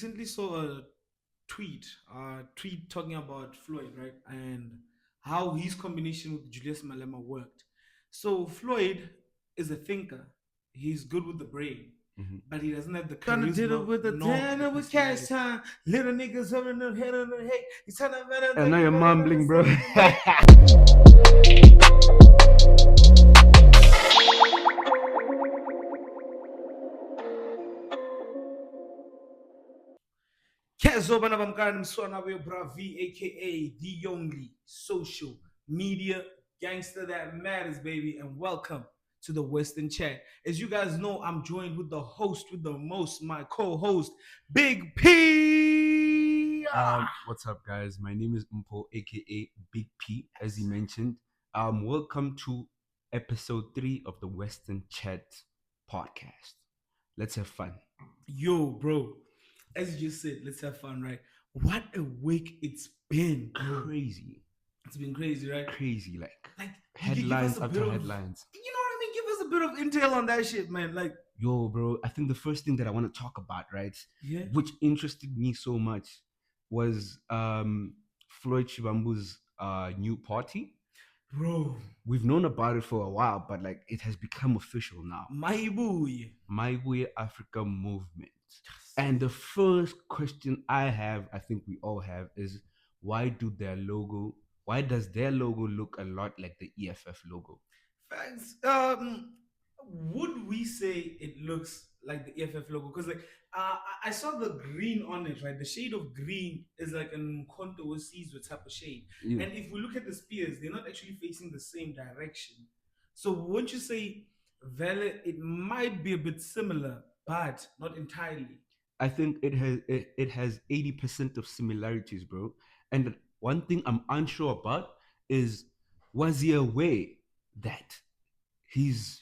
recently saw a tweet talking about Floyd, right, and how his combination with Julius Malema worked. So Floyd is a thinker. He's good with the brain, Mhm. but he doesn't have the Trying to deal charisma with the nor the tenor with cash personality. time. Little niggas over the head of the hey. He's trying to I know you're mumbling, bro. Kezobana Bamkan Mswanawe Bravi, aka the only social media gangster that matters, baby, and welcome to the Western Chat. As you guys know, I'm joined with the host with the most, my co-host, Big P. What's up, guys? My name is Mpo, aka Big P, as he mentioned. Welcome to episode 3 of the Western Chat podcast. Let's have fun. Yo, bro, as you just said, let's have fun, right? What a week it's been, bro. Crazy. It's been crazy, right? Crazy, like Like headlines after headlines. You know what I mean? Give us a bit of intel on that shit, man. Like, Yo, bro, I think the first thing that I want to talk about, right, yeah, which interested me so much, was Floyd Shivhambu's new party. bro, We've known about it for a while, but like it has become official now. Mayibuye Africa movement. And the first question I think we all have, is why does their logo look a lot like the EFF logo? Facts. Would we say it looks like the EFF logo? Because like, I saw the green on it, right? The shade of green is like an Mkonto or Sizwe type of shade. Yeah. And if we look at the spears, they're not actually facing the same direction. So won't you say, Vele, it might be a bit similar, but not entirely. I think it has 80% of similarities, bro. And one thing I'm unsure about is, was he aware that his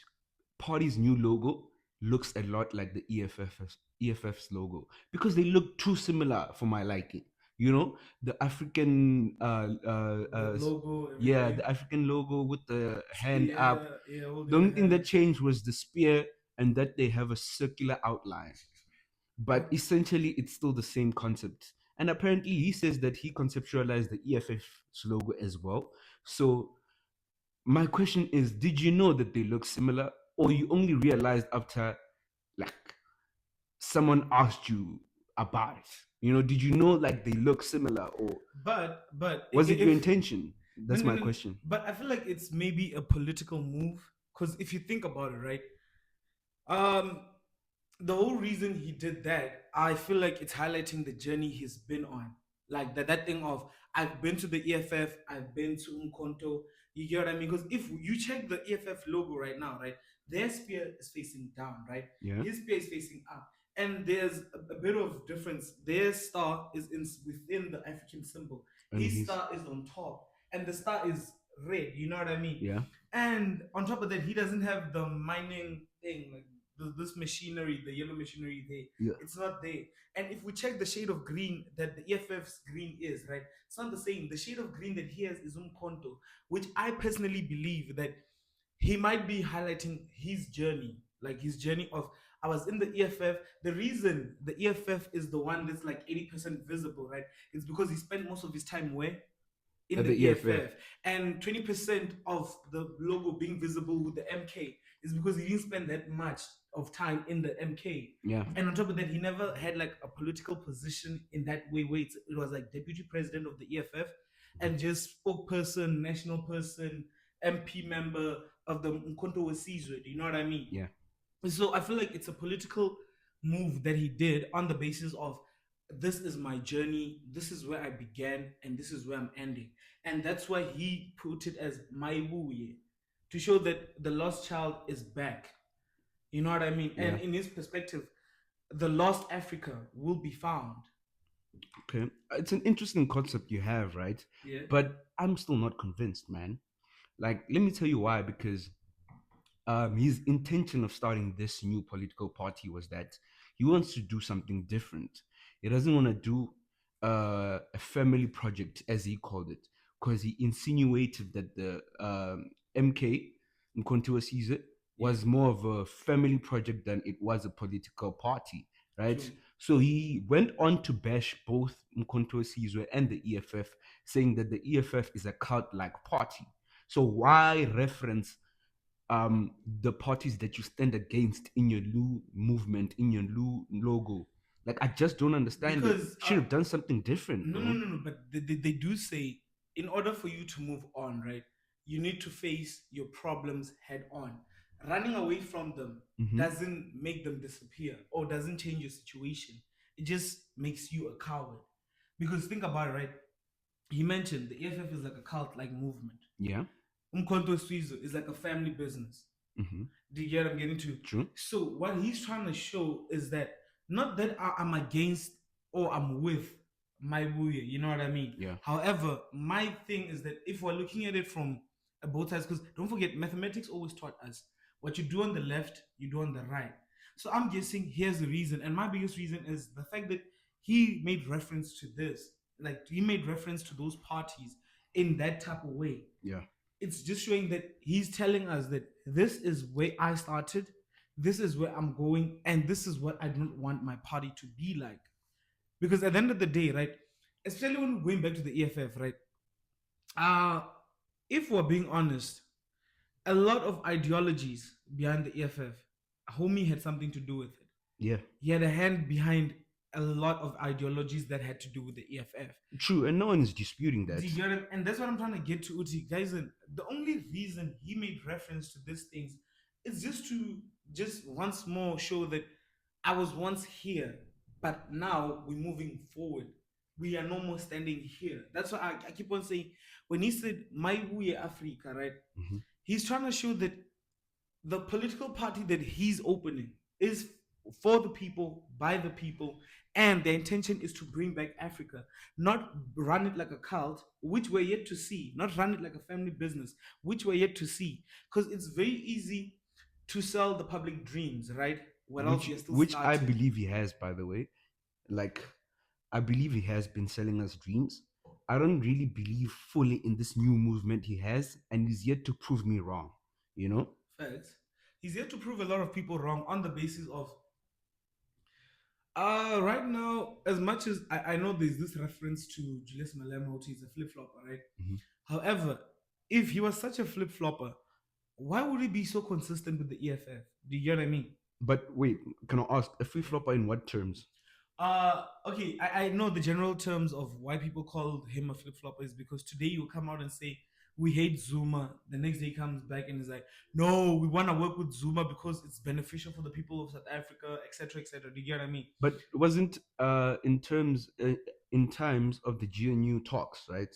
party's new logo looks a lot like the EFF's logo? Because they look too similar for my liking. You know, the African Logo, yeah, the African logo with the hand up. Yeah, The only thing that changed was the spear, and that they have a circular outline. But essentially, it's still the same concept. And apparently, he says that he conceptualized the EFF's logo as well. So, my question is, did you know that they look similar, or you only realized after, like, someone asked you about it? You know, did you know like they look similar, or but was it your intention? That's my question. But I feel like it's maybe a political move, because if you think about it, right? The whole reason he did that, I feel like it's highlighting the journey he's been on. Like that thing of, I've been to the EFF, I've been to Umkonto. You get what I mean? Because if you check the EFF logo right now, right, their spear is facing down, right? Yeah. His spear is facing up. And there's a bit of difference. Their star is within the African symbol. And His star is on top, and the star is red. You know what I mean? Yeah. And on top of that, he doesn't have the mining thing, like this machinery, the yellow machinery there. Yeah. It's not there. And if we check the shade of green that the EFF's green is, right, it's not the same. The shade of green that he has is Umkonto, which I personally believe that he might be highlighting his journey, like his journey of, I was in the EFF. The reason the EFF is the one that's like 80% visible, right, is because he spent most of his time where? In the EFF. And 20% of the logo being visible with the MK is because he didn't spend that much of time in the MK. Yeah. And on top of that, he never had like a political position in that way where it was like deputy president of the EFF and just spokesperson, national person, MP member of the Mkonto Sizwe. Do you know what I mean? Yeah. So I feel like it's a political move that he did on the basis of, this is my journey, this is where I began, and this is where I'm ending. And that's why he put it as Mayibuye, to show that the lost child is back. You know what I mean? Yeah. And in his perspective, the lost Africa will be found. Okay. It's an interesting concept you have, right? Yeah. But I'm still not convinced, man. Like, let me tell you why. Because his intention of starting this new political party was that he wants to do something different. He doesn't want to do a family project, as he called it, because he insinuated that the MK, Mkonto Sizwe, was more of a family project than it was a political party, right? True. So he went on to bash both Mkhonto Sizwe and the EFF, saying that the EFF is a cult-like party. So why reference the parties that you stand against in your new movement, in your new logo? Like, I just don't understand it. Because Should have done something different, no, no, bro. no, no. But they do say, in order for you to move on, right, you need to face your problems head on. Running away from them Mm-hmm. doesn't make them disappear or doesn't change your situation. It just makes you a coward. Because think about it, right? He mentioned the EFF is like a cult like movement. Yeah. Umkhonto Swizo is like a family business. Mm-hmm. Do you get what I'm getting to? True. So what he's trying to show is that not that I'm against or I'm with Mayibuye, you know what I mean? Yeah. However, my thing is that if we're looking at it from both sides, because don't forget, mathematics always taught us what you do on the left, you do on the right. So I'm guessing here's the reason, and my biggest reason is the fact that he made reference to this, like he made reference to those parties in that type of way. Yeah. It's just showing that he's telling us that this is where I started, this is where I'm going, and this is what I don't want my party to be like. Because at the end of the day, right, especially when we're going back to the EFF, right, uh, if we're being honest, a lot of ideologies behind the EFF, homie had something to do with it. Yeah. He had a hand behind a lot of ideologies that had to do with the EFF. True, and no one is disputing that. Do you get it? And that's what I'm trying to get to, Uti. Guys, and the only reason he made reference to these things is just to just once more show that I was once here, but now we're moving forward. We are no more standing here. That's why I keep on saying, when he said Mayibuye Afrika, right? Mm-hmm. He's trying to show that the political party that he's opening is for the people, by the people, and the intention is to bring back Africa, not run it like a cult, which we're yet to see, not run it like a family business, which we're yet to see. Because it's very easy to sell the public dreams, right? What else you're still Which I starting. believe he has, by the way. Like, I believe he has been selling us dreams. I don't really believe fully in this new movement he has, and he's yet to prove me wrong. You know? Facts. He's yet to prove a lot of people wrong on the basis of right now, as much as I know there's this reference to Julius Malema, he's a flip flopper, right? Mhm. However, if he was such a flip flopper, why would he be so consistent with the EFF? Do you get what I mean? But wait, can I ask a free flopper in what terms? Okay, I know the general terms of why people call him a flip flopper is because today you come out and say we hate Zuma. The next day he comes back and is like, no, we want to work with Zuma because it's beneficial for the people of South Africa, etc., etc. Do you get what I mean? But wasn't in times of the GNU talks, right?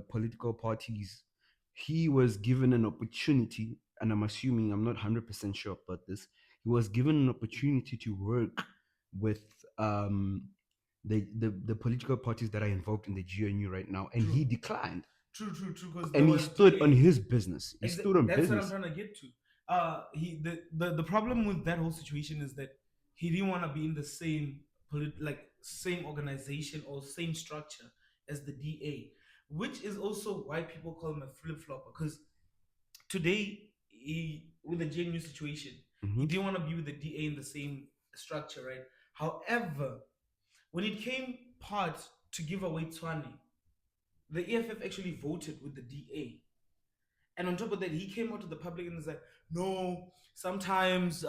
Political parties, he was given an opportunity, and I'm assuming, I'm not 100% sure about this. He was given an opportunity to work with the political parties that are involved in the GNU right now, and he declined. True. Because And he stood on his business. He stood on that's business. what I'm trying to get to. He the problem with that whole situation is that he didn't want to be in the same same organization or same structure as the DA, which is also why people call him a flip flopper. Because today, with the GNU situation, he didn't want to be with the DA in the same structure, right? However, when it came part to give away Tswane, the EFF actually voted with the DA. And on top of that, he came out to the public and was like, no, sometimes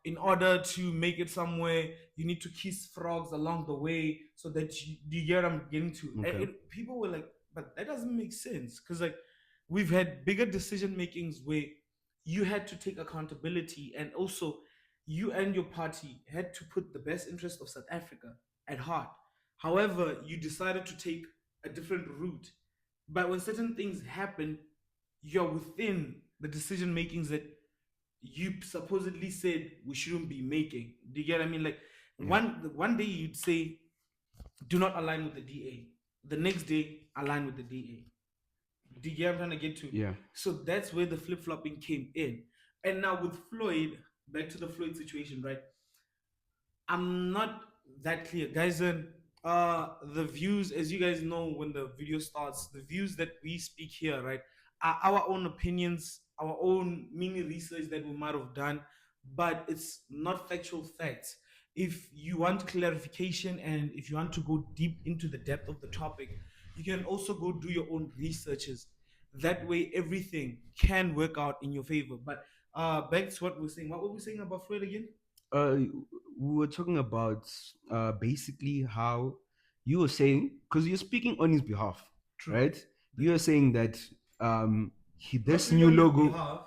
in order to make it somewhere, you need to kiss frogs along the way so that you get what I'm getting to. Okay. And people were like, but that doesn't make sense. Because like we've had bigger decision makings where you had to take accountability, and also you and your party had to put the best interest of South Africa at heart. However, you decided to take a different route. But when certain things happen, you're within the decision makings that you supposedly said we shouldn't be making. Do you get what I mean? Like one day you'd say, do not align with the DA. The next day, align with the DA. Do you get what I'm trying to get to? Yeah. So that's where the flip flopping came in. And now with Floyd, back to the Floyd situation, right? I'm not that clear, guys. And the views, as you guys know, when the video starts, the views that we speak here, right, are our own opinions, our own mini research that we might have done, but it's not factual facts. if you want clarification and if you want to go deep into the depth of the topic, you can also go do your own researches. That way, everything can work out in your favor. But back to what we're saying. What were we saying about Floyd again? uh we were talking about basically how you were saying, because you're speaking on his behalf, True. right? You were saying that Not this really new on his logo, behalf.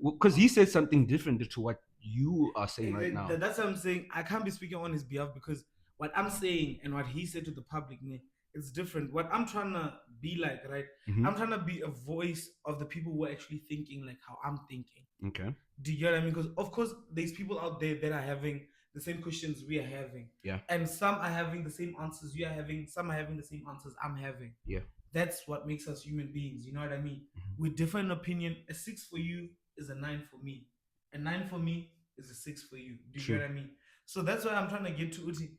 because he said something different to what you are saying right now. That's what I'm saying. I can't be speaking on his behalf because what I'm saying and what he said to the public, it's different. What I'm trying to be like, right? Mhm. I'm trying to be a voice of the people who are actually thinking like how I'm thinking. Okay. Do you get what I mean? Because of course, there's people out there that are having the same questions we are having, Yeah. and some are having the same answers you are having. Some are having the same answers I'm having. Yeah. That's what makes us human beings. You know what I mean? Mhm. We differ in opinion. A 6 for you is a 9 for me. A 9 for me is a 6 for you. Do you True. get what I mean? So that's why I'm trying to get to Uti.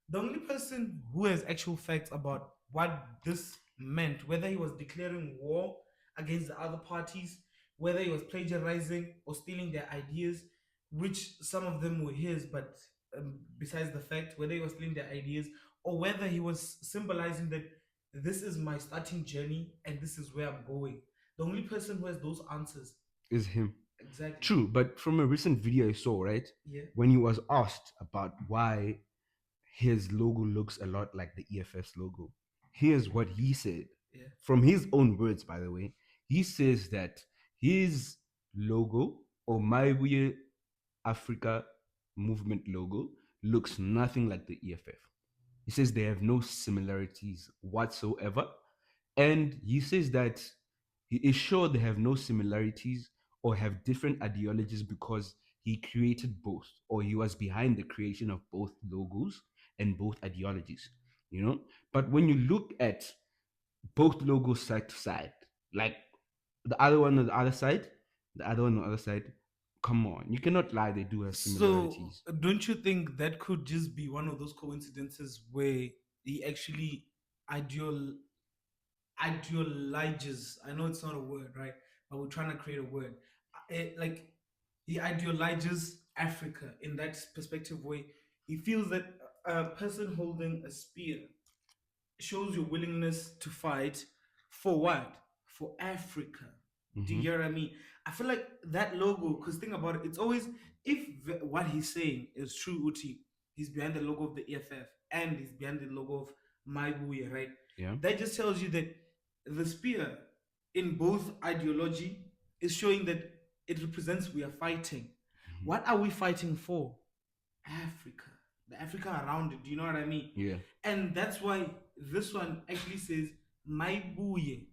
The only person who has actual facts about what this meant, whether he was declaring war against the other parties, whether he was plagiarizing or stealing their ideas, which some of them were his, but besides the fact, whether he was stealing their ideas or whether he was symbolizing that this is my starting journey and this is where I'm going. The only person who has those answers. Is him. Exactly. True, but from a recent video I saw, right? Yeah. When he was asked about why his logo looks a lot like the EFF's logo, here's what he said. Yeah. From his own words, by the way. He says that his logo, or Mayibuye Africa movement logo, looks nothing like the EFF. He says they have no similarities whatsoever. And he says that he is sure they have no similarities or have different ideologies because he created both, or he was behind the creation of both logos and both ideologies, you know? But when you look at both logos side to side, like the other one on the other side, the other one on the other side, come on, you cannot lie, they do have So, similarities. don't you think that could just be one of those coincidences where he actually ideal ideologizes? I know it's not a word, right? But we're trying to create a word. Like he ideologizes Africa in that perspective way. He feels that a person holding a spear shows your willingness to fight for what? For Africa. Do you Mhm. get what I mean? I feel like that logo, because think about it, it's always, if what he's saying is true, Uti, he's behind the logo of the EFF and he's behind the logo of Mayibuye, right? Yeah. That just tells you that the spear in both ideology is showing that it represents we are fighting. Mhm. What are we fighting for? Africa. The Africa around it. Do you know what I mean? Yeah. And that's why this one actually says Mayibuye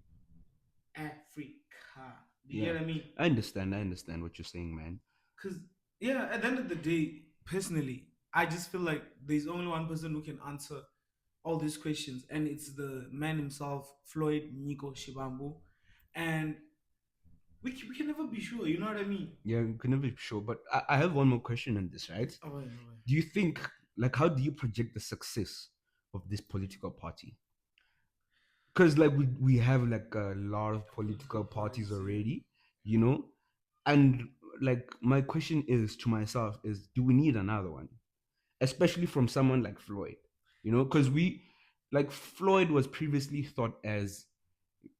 Africa. Do you Yeah. get what I mean? I understand what you're saying, man. Because, yeah, at the end of the day, personally, I just feel like there's only one person who can answer all these questions, and it's the man himself, Floyd Shivhambu. And we can never be sure, you know what I mean? Yeah, we can never be sure. But I have one more question on this, right? Oh, yeah, Do you think, like, how do you project the success of this political party? Because, like, we have, like, a lot of political parties already, you know? And, like, my question is to myself is, do we need another one? Especially from someone like Floyd, you know? Because like, Floyd was previously thought as,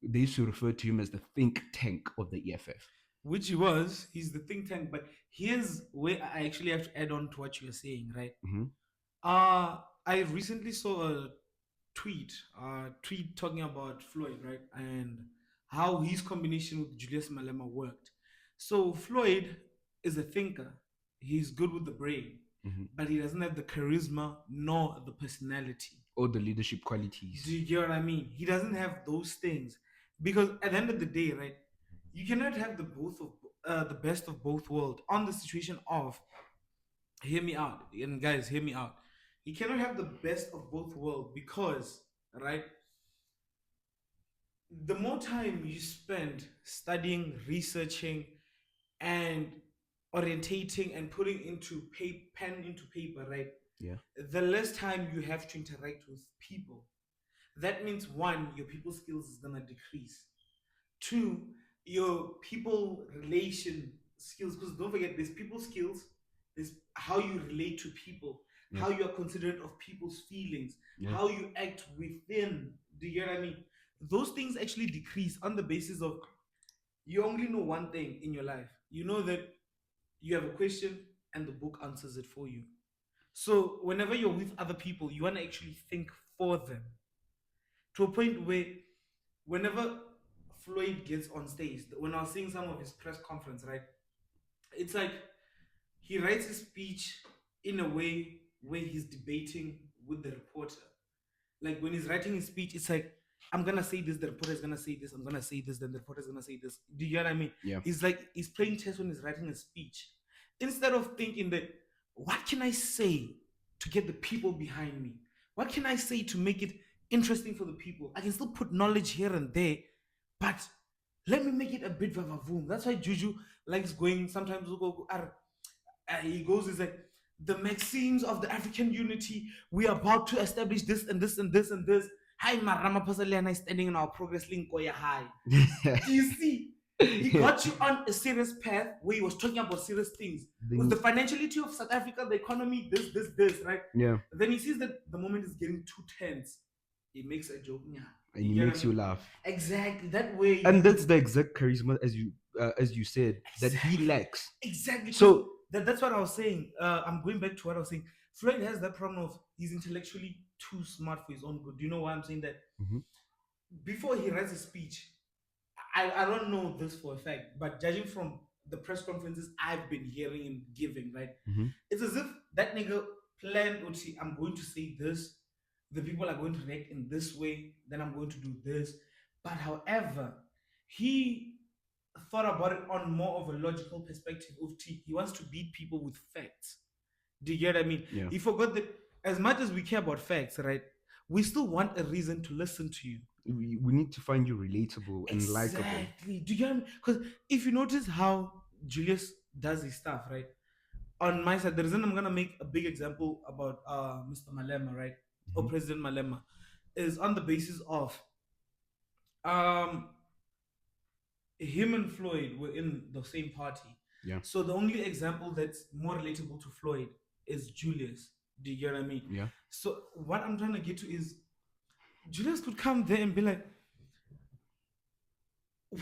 they used to refer to him as the think tank of the EFF. Which he was, he's the think tank. But here's where I actually have to add on to what you're saying, right? Mm-hmm. I recently saw a tweet talking about Floyd, right? And how his combination with Julius Malema worked. So Floyd is a thinker. He's good with the brain, Mm-hmm. but he doesn't have the charisma nor the personality. Or the leadership qualities. Do you get what I mean? He doesn't have those things because at the end of the day, right? You cannot have the best of both worlds on the situation of, hear me out, and guys, hear me out. You cannot have the best of both worlds because, right, the more time you spend studying, researching, and orientating and putting into pen into paper, right, Yeah. the less time you have to interact with people. That means one, your people skills is gonna decrease. Two, your people relation skills, because don't forget, there's people skills, there's how you relate to people. Yeah. how you are considerate of people's feelings, Yeah. how you act within. Do you get what I mean? Those things actually decrease on the basis of you only know one thing in your life. You know that you have a question and the book answers it for you. So whenever you're with other people, you want to actually think for them to a point where whenever Floyd gets on stage, when I was seeing some of his press conference, right, it's like he writes his speech in a way where he's debating with the reporter. Like when he's writing his speech, it's like I'm gonna say this, the reporter is gonna say this, I'm gonna say this, then the reporter is gonna say this. Do you get what I mean? Yeah. He's like he's playing chess when he's writing a speech. Instead of thinking that what can I say to get the people behind me? What can I say to make it interesting for the people? I can still put knowledge here and there, but let me make it a bit vavavoom. That's why Juju likes going sometimes he goes, he's like, the maxims of the African unity, we are about to establish this and this and this and this. Hi, Maramaphosa Leana is standing in our progress link. Oh, yeah, hi. Do you see? He got you on a serious path where he was talking about serious things. With the financiality of South Africa, the economy, this, right? Yeah. Then he sees that the moment is getting too tense. He makes a joke. Yeah. And he makes you laugh. Exactly. That way. And that's the exact charisma, as you said, that he lacks. Exactly. So that's what I was saying. I'm going back to what I was saying. Floyd has that problem of he's intellectually too smart for his own good. Do you know why I'm saying that? Mhm. Before he writes a speech, I don't know this for a fact, but judging from the press conferences I've been hearing him giving, right, Mhm. it's as if that nigga planned, okay, I'm going to say this, the people are going to react in this way, then I'm going to do this. But however, he thought about it on more of a logical perspective of he wants to beat people with facts. Do you get what I mean? Yeah. He forgot that as much as we care about facts, right, we still want a reason to listen to you. We need to find you relatable and likable. Exactly. Do you get me? Because if you notice how Julius does his stuff, right? On my side, the reason I'm gonna make a big example about Mr. Malema, right? Or President Malema, is on the basis of um him and Floyd were in the same party. Yeah. So the only example that's more relatable to Floyd is Julius. Do you get what I mean? Yeah. So what I'm trying to get to is Julius could come there and be like,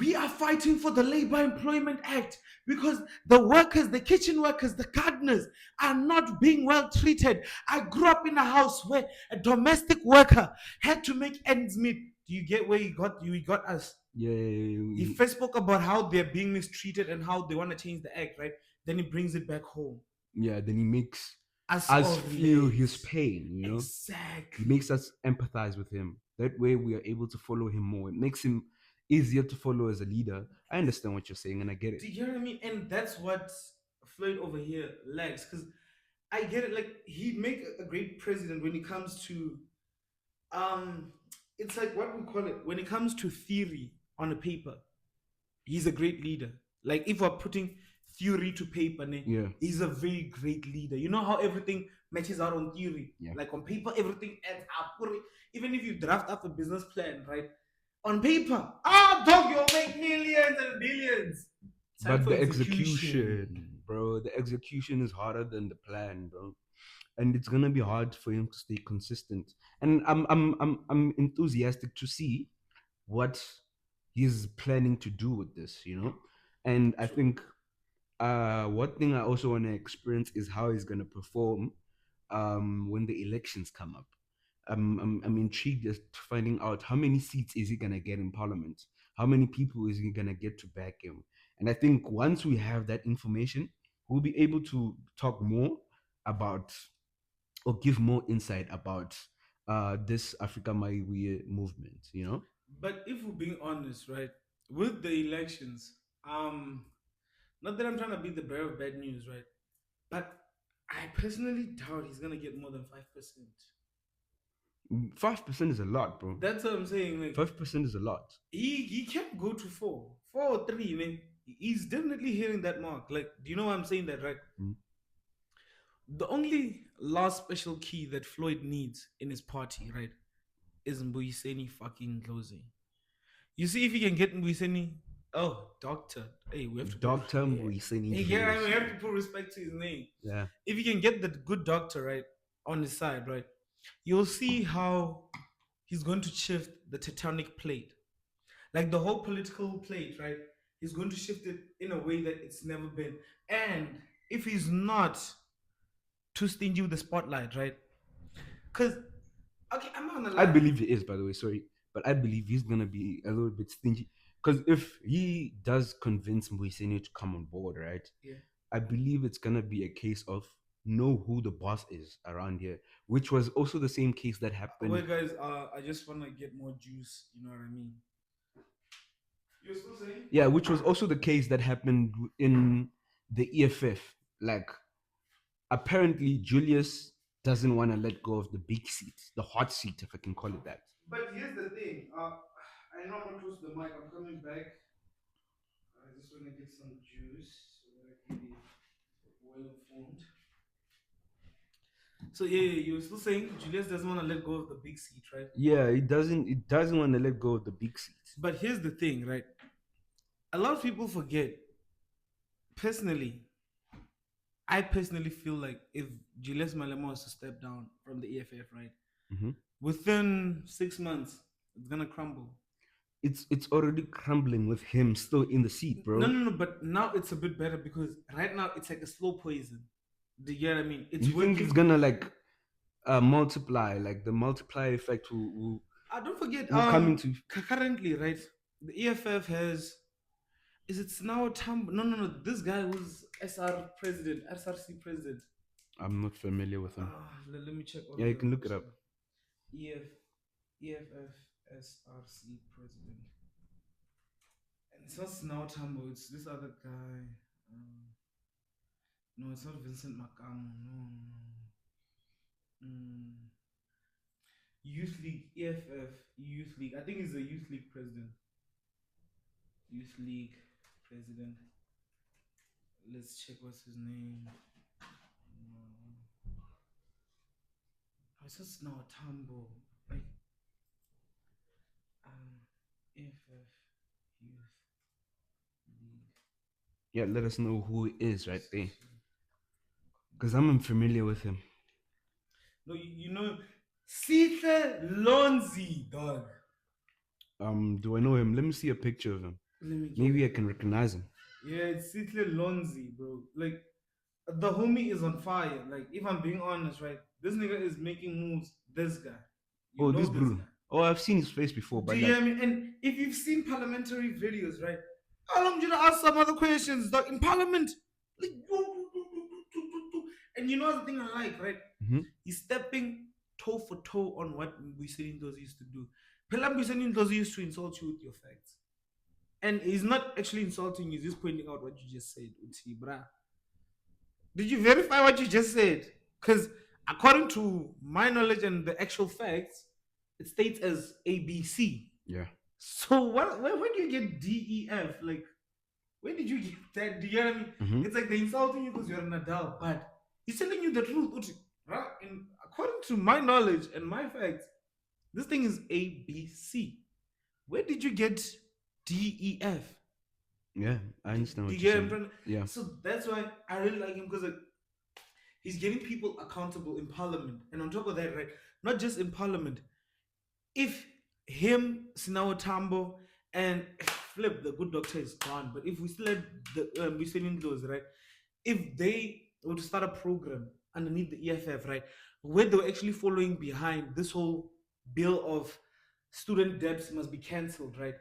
we are fighting for the Labor Employment Act because the workers, the kitchen workers, the gardeners are not being well treated. I grew up in a house where a domestic worker had to make ends meet. Do you get where he got us? Yeah. He first spoke about how they're being mistreated and how they want to change the act, right? Then he brings it back home. Yeah, then he makes Us feel his pain, you know? Exactly. He makes us empathize with him. That way we are able to follow him more. It makes him easier to follow as a leader. I understand what you're saying and I get it. Do you know what I mean? And that's what Floyd over here lacks. Because I get it, like he'd make a great president when it comes to it's like what we call it, when it comes to theory on a paper, he's a great leader. Like if we're putting theory to paper, Yeah. he's a very great leader. You know how everything matches out on theory? Yeah. Like on paper, everything adds up. Even if you draft up a business plan, right? On paper, dog, you'll make millions and billions. But the execution, bro, the execution is harder than the plan, bro. And it's gonna be hard for him to stay consistent. And I'm enthusiastic to see what he's planning to do with this, you know. And I think one thing I also want to experience is how he's gonna perform when the elections come up. I'm intrigued as to finding out how many seats is he gonna get in parliament, how many people is he gonna get to back him. And I think once we have that information, we'll be able to talk more about or give more insight about this Africa Mayibuye movement, you know? But if we're being honest, right, with the elections, not that I'm trying to be the bearer of bad news, right, but I personally doubt he's gonna get more than 5%. 5% is a lot, bro. That's what I'm saying. Like 5% is a lot. He can't go to 4 or 3, man. He's definitely hitting that mark. Like, do you know why I'm saying that, right? The only last special key that Floyd needs in his party, right, is Mbuyiseni fucking closing. You see, if he can get Mbuyiseni, doctor. Hey, we have to Doctor Mbuyiseni. Hey, yeah, we have to put respect to his name. Yeah. If you can get the good doctor, right, on his side, right, you'll see how he's going to shift the tectonic plate, like the whole political plate, right? He's going to shift it in a way that it's never been. And if he's not too stingy with the spotlight, right? Because okay, I'm not gonna I lie. believe he is, by the way. Sorry, but I believe he's gonna be a little bit stingy because if he does convince Moiseni to come on board, right? Yeah. I believe it's gonna be a case of know who the boss is around here, which was also the same case that happened. Wait, guys, I just want to get more juice. You know what I mean? You're still saying? Yeah, which was also the case that happened in the EFF. Like, apparently, Julius doesn't want to let go of the big seat, the hot seat, if I can call it that. But here's the thing. I know I'm not close to the mic. I'm coming back. I just want to get some juice so that I can be well informed. So yeah, you were still saying Julius doesn't want to let go of the big seat, right? Yeah, it doesn't. It doesn't want to let go of the big seat. But here's the thing, right? A lot of people forget. Personally, I personally feel like if Julius Malema was to step down from the EFF, right, Mm-hmm. within 6 months, it's gonna crumble. It's already crumbling with him still in the seat, bro. No. But now it's a bit better because right now it's like a slow poison. Do you get what I mean? It's You think working. it's gonna like multiply, like the multiply effect will Don't forget, come into. currently, right, the EFF has. Is it now Tam? No. This guy was SRC president. I'm not familiar with him. Let me check. Yeah, you can look it up. EFF SRC president. And it's not Snow Tambo, it's this other guy. No, it's not Vincent Makamo. No. Youth League, EFF, Youth League. I think he's the Youth League president. Youth League president. Let's check what's his name. It's just now Tambo. Like EFF Youth League. Yeah, let us know who he is right there, because I'm unfamiliar with him. No, you know, Sizwe Lonzi, dog. Do I know him? Let me see a picture of him. Maybe I can recognize him. Yeah, it's Sizwe Lonzi, bro. Like, the homie is on fire. Like, if I'm being honest, right, this nigga is making moves. This guy. You this Bruno. Oh, I've seen his face before. Do you hear me? And if you've seen parliamentary videos, right, how long did I ask some other questions, dog, in parliament? Like, and you know the thing I like, right? Mm-hmm. He's stepping toe for toe on what Mbuiseni used to do. Pela Mbuiseni used to insult you with your facts. And he's not actually insulting you, he's just pointing out what you just said. Uti, bruh. Did you verify what you just said? Because according to my knowledge and the actual facts, it states as ABC. Yeah. So where do you get DEF? Like, where did you get that? Do you know what I mean? Mm-hmm. It's like they're insulting you because you're an adult, but he's telling you the truth. Right? And according to my knowledge and my facts, this thing is ABC. Where did you get DEF? Yeah, I understand what you're saying. Yeah. So that's why I really like him, because like, he's getting people accountable in parliament. And on top of that, right, not just in parliament, if him, Sinawo Tambo, and Flip, the good doctor, is gone, but if we still had the we still in those, right, if they were to start a program underneath the EFF, right, where they were actually following behind this whole bill of student debts must be cancelled, right,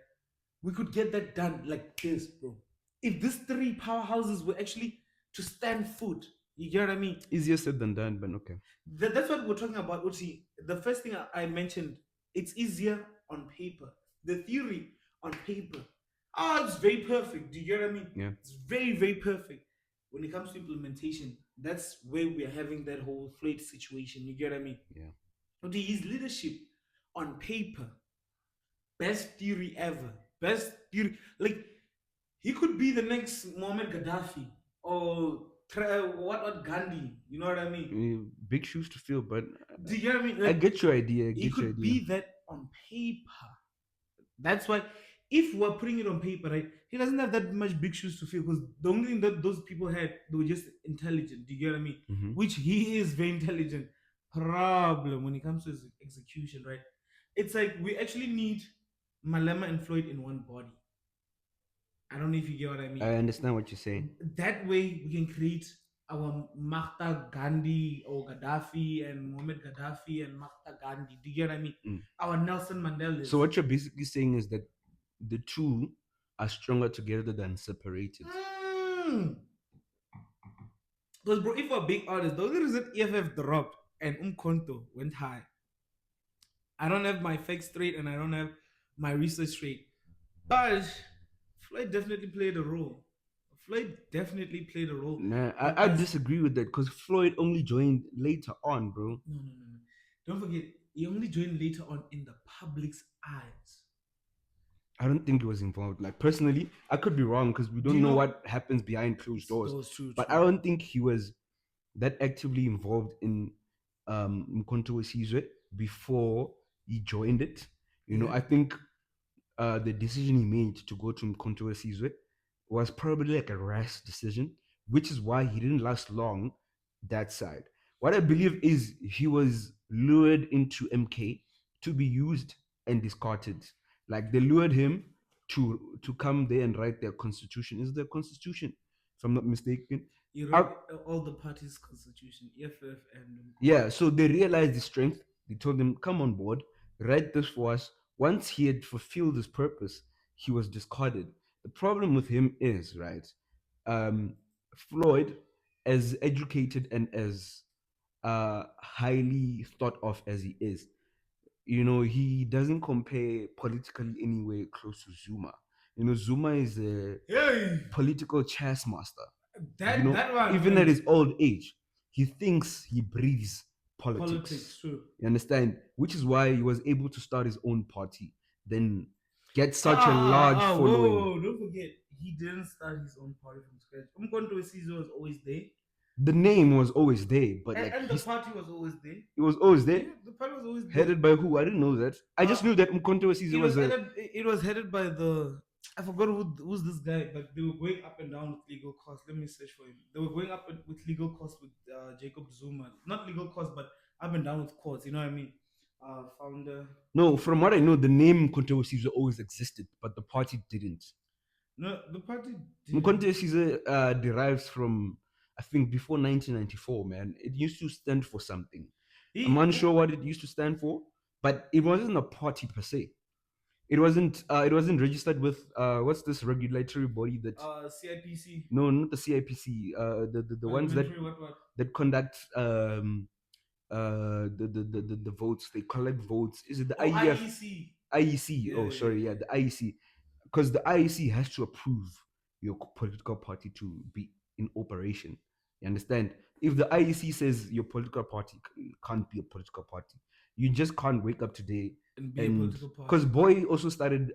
we could get that done like this, bro. If these three powerhouses were actually to stand foot, you get what I mean? Easier said than done, but okay. That's what we're talking about, Uti. The first thing I mentioned, it's easier on paper. The theory on paper, it's very perfect. Do you get what I mean? Yeah. It's very, very perfect. When it comes to implementation, that's where we are having that whole Floyd situation. You get what I mean? Yeah. Uti, his leadership on paper, best theory ever. Best theory. Like, he could be the next Muammar Gaddafi or what Gandhi. You know what I mean? Big shoes to fill, but do you get what I mean? Like, I get your idea. He could be that on paper. That's why, if we're putting it on paper, right, he doesn't have that much big shoes to fill, because the only thing that those people had, they were just intelligent. Do you get what I mean? Mm-hmm. Which he is very intelligent. problem when it comes to execution, right? It's like we actually need Malema and Floyd in one body. I don't know if you get what I I mean. understand what you're saying. That way we can create our Mahta Gandhi or Gaddafi and Muhammad Gaddafi and Mahta Gandhi. Do you get what I mean? Mm. Our Nelson Mandelas. So what you're basically saying is that the two are stronger together than separated. Because bro, if we're big artists, the only reason EFF dropped and Umkonto went high. I don't have my facts straight and I don't have my research straight. But Floyd definitely played a role. Floyd definitely played a role. Nah, I disagree with that because Floyd only joined later on, bro. No. Don't forget, he only joined later on in the public's eyes. I don't think he was involved. Like personally, I could be wrong because we don't know what happens behind closed doors. True. But I don't think he was that actively involved in Mkonto Sizwe before he joined it. You know, I think the decision he made to go to Mkonto Sizwe was probably like a rash decision, which is why he didn't last long that side. What I believe is he was lured into MK to be used and discarded. Like they lured him to come there and write their constitution. Is their constitution, if I'm not mistaken? You wrote all the parties' constitution, EFF and yeah. So they realized his strength. They told him, "Come on board, write this for us." Once he had fulfilled his purpose, he was discarded. The problem with him is right. Floyd, as educated and as highly thought of as he is, you know, he doesn't compare politically anywhere close to Zuma. You know, Zuma is a political chess master. That, you know, that one, even at his old age, he thinks he breathes politics. True. You understand? Which is why he was able to start his own party, then get such a large following. Whoa, don't forget, he didn't start his own party from scratch. Umkhonto Sizwe was always there. The name was always there, but and the party was always there. It was always there. Yeah, the party was always there. Headed by who? I didn't know that. I just knew that Mkonto Sizwe was it was headed by the. I forgot who's this guy, but they were going up and down with legal costs. Let me search for him. They were going up with legal costs with Jacob Zuma. Not legal costs, but up and down with courts. You know what I mean? Founder. No, from what I know, the name Mkonto Sizwe always existed, but the party didn't. No, the party didn't. Mkonto Sizwe derives from, I think, before 1994, man. It used to stand for something. I'm unsure what it used to stand for, but it wasn't a party per se. It wasn't registered with what's this regulatory body that CIPC? No, not the CIPC. The ones that that conduct the votes. They collect votes. Is it the IEC? IEC. Oh, sorry, yeah, the IEC. Because the IEC has to approve your political party to be in operation. You understand? If the IEC says your political party can't be a political party, you just can't wake up today and be a political party. Because Boy also started,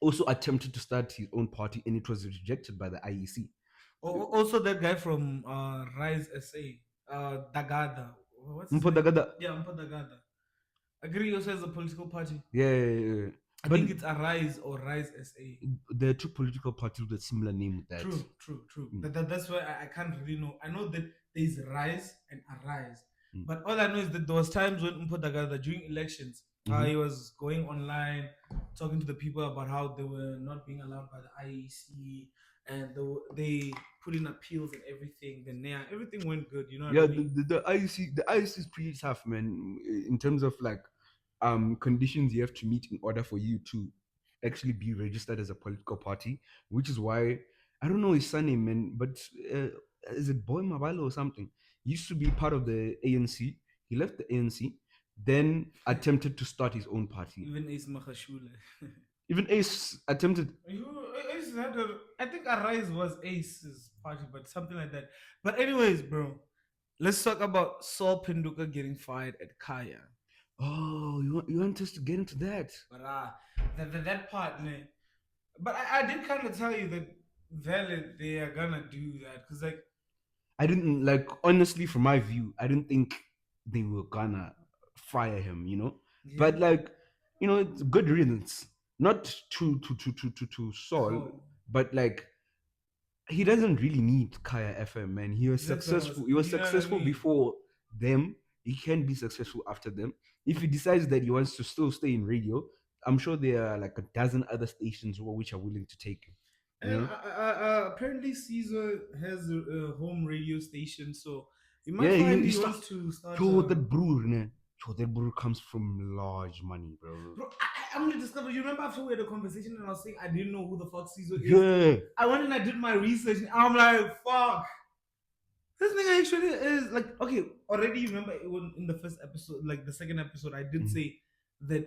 also attempted to start his own party, and it was rejected by the IEC. Also, that guy from Rise SA, Dagada. What's Mpo Dagada? Yeah, Mpo Dagada. Agree also as a political party. Yeah. I think it's Arise or Rise SA. There are two political parties with a similar name with that. True. That's why I can't really know. I know that there's Rise and Arise. But all I know is that there was times when Mpo Dagada, during elections, he was going online, talking to the people about how they were not being allowed by the IEC, and they put in appeals and everything. Then everything went good. You know what I mean? the IEC is pretty tough, man, in terms of like conditions you have to meet in order for you to actually be registered as a political party, which is why I don't know his surname, man, but is it Boy Mabalo or something? He used to be part of the ANC. He left the ANC, then attempted to start his own party. Even Ace Makashule. Even Ace attempted. Ace had I think Arise was Ace's party, but something like that. But anyways, bro, let's talk about Saul Pinduka getting fired at Khaya. Oh, you want us to get into that? But that part, man. But I did kind of tell you that they are gonna do that because like I didn't like honestly from my view, I didn't think they were gonna fire him, you know. Yeah. But like, you know, it's good riddance. Not to Saul, but like he doesn't really need Khaya FM, man. He was successful. He was successful before them. he can be successful after them. If he decides that he wants to still stay in radio, I'm sure there are like a dozen other stations which are willing to take him. You And know? apparently Caesar has a home radio station, so you might Yeah, find he he start, wants to start. yo, that brewer, ne? Yo, that brewer comes from large money, bro. Bro, I'm gonna discover. You remember after we had a conversation and I was saying I didn't know who the fuck Caesar is. Yeah. I went and I did my research and I'm like, fuck. This nigga actually is like, okay, already you remember in the first episode, like the second episode, I did say that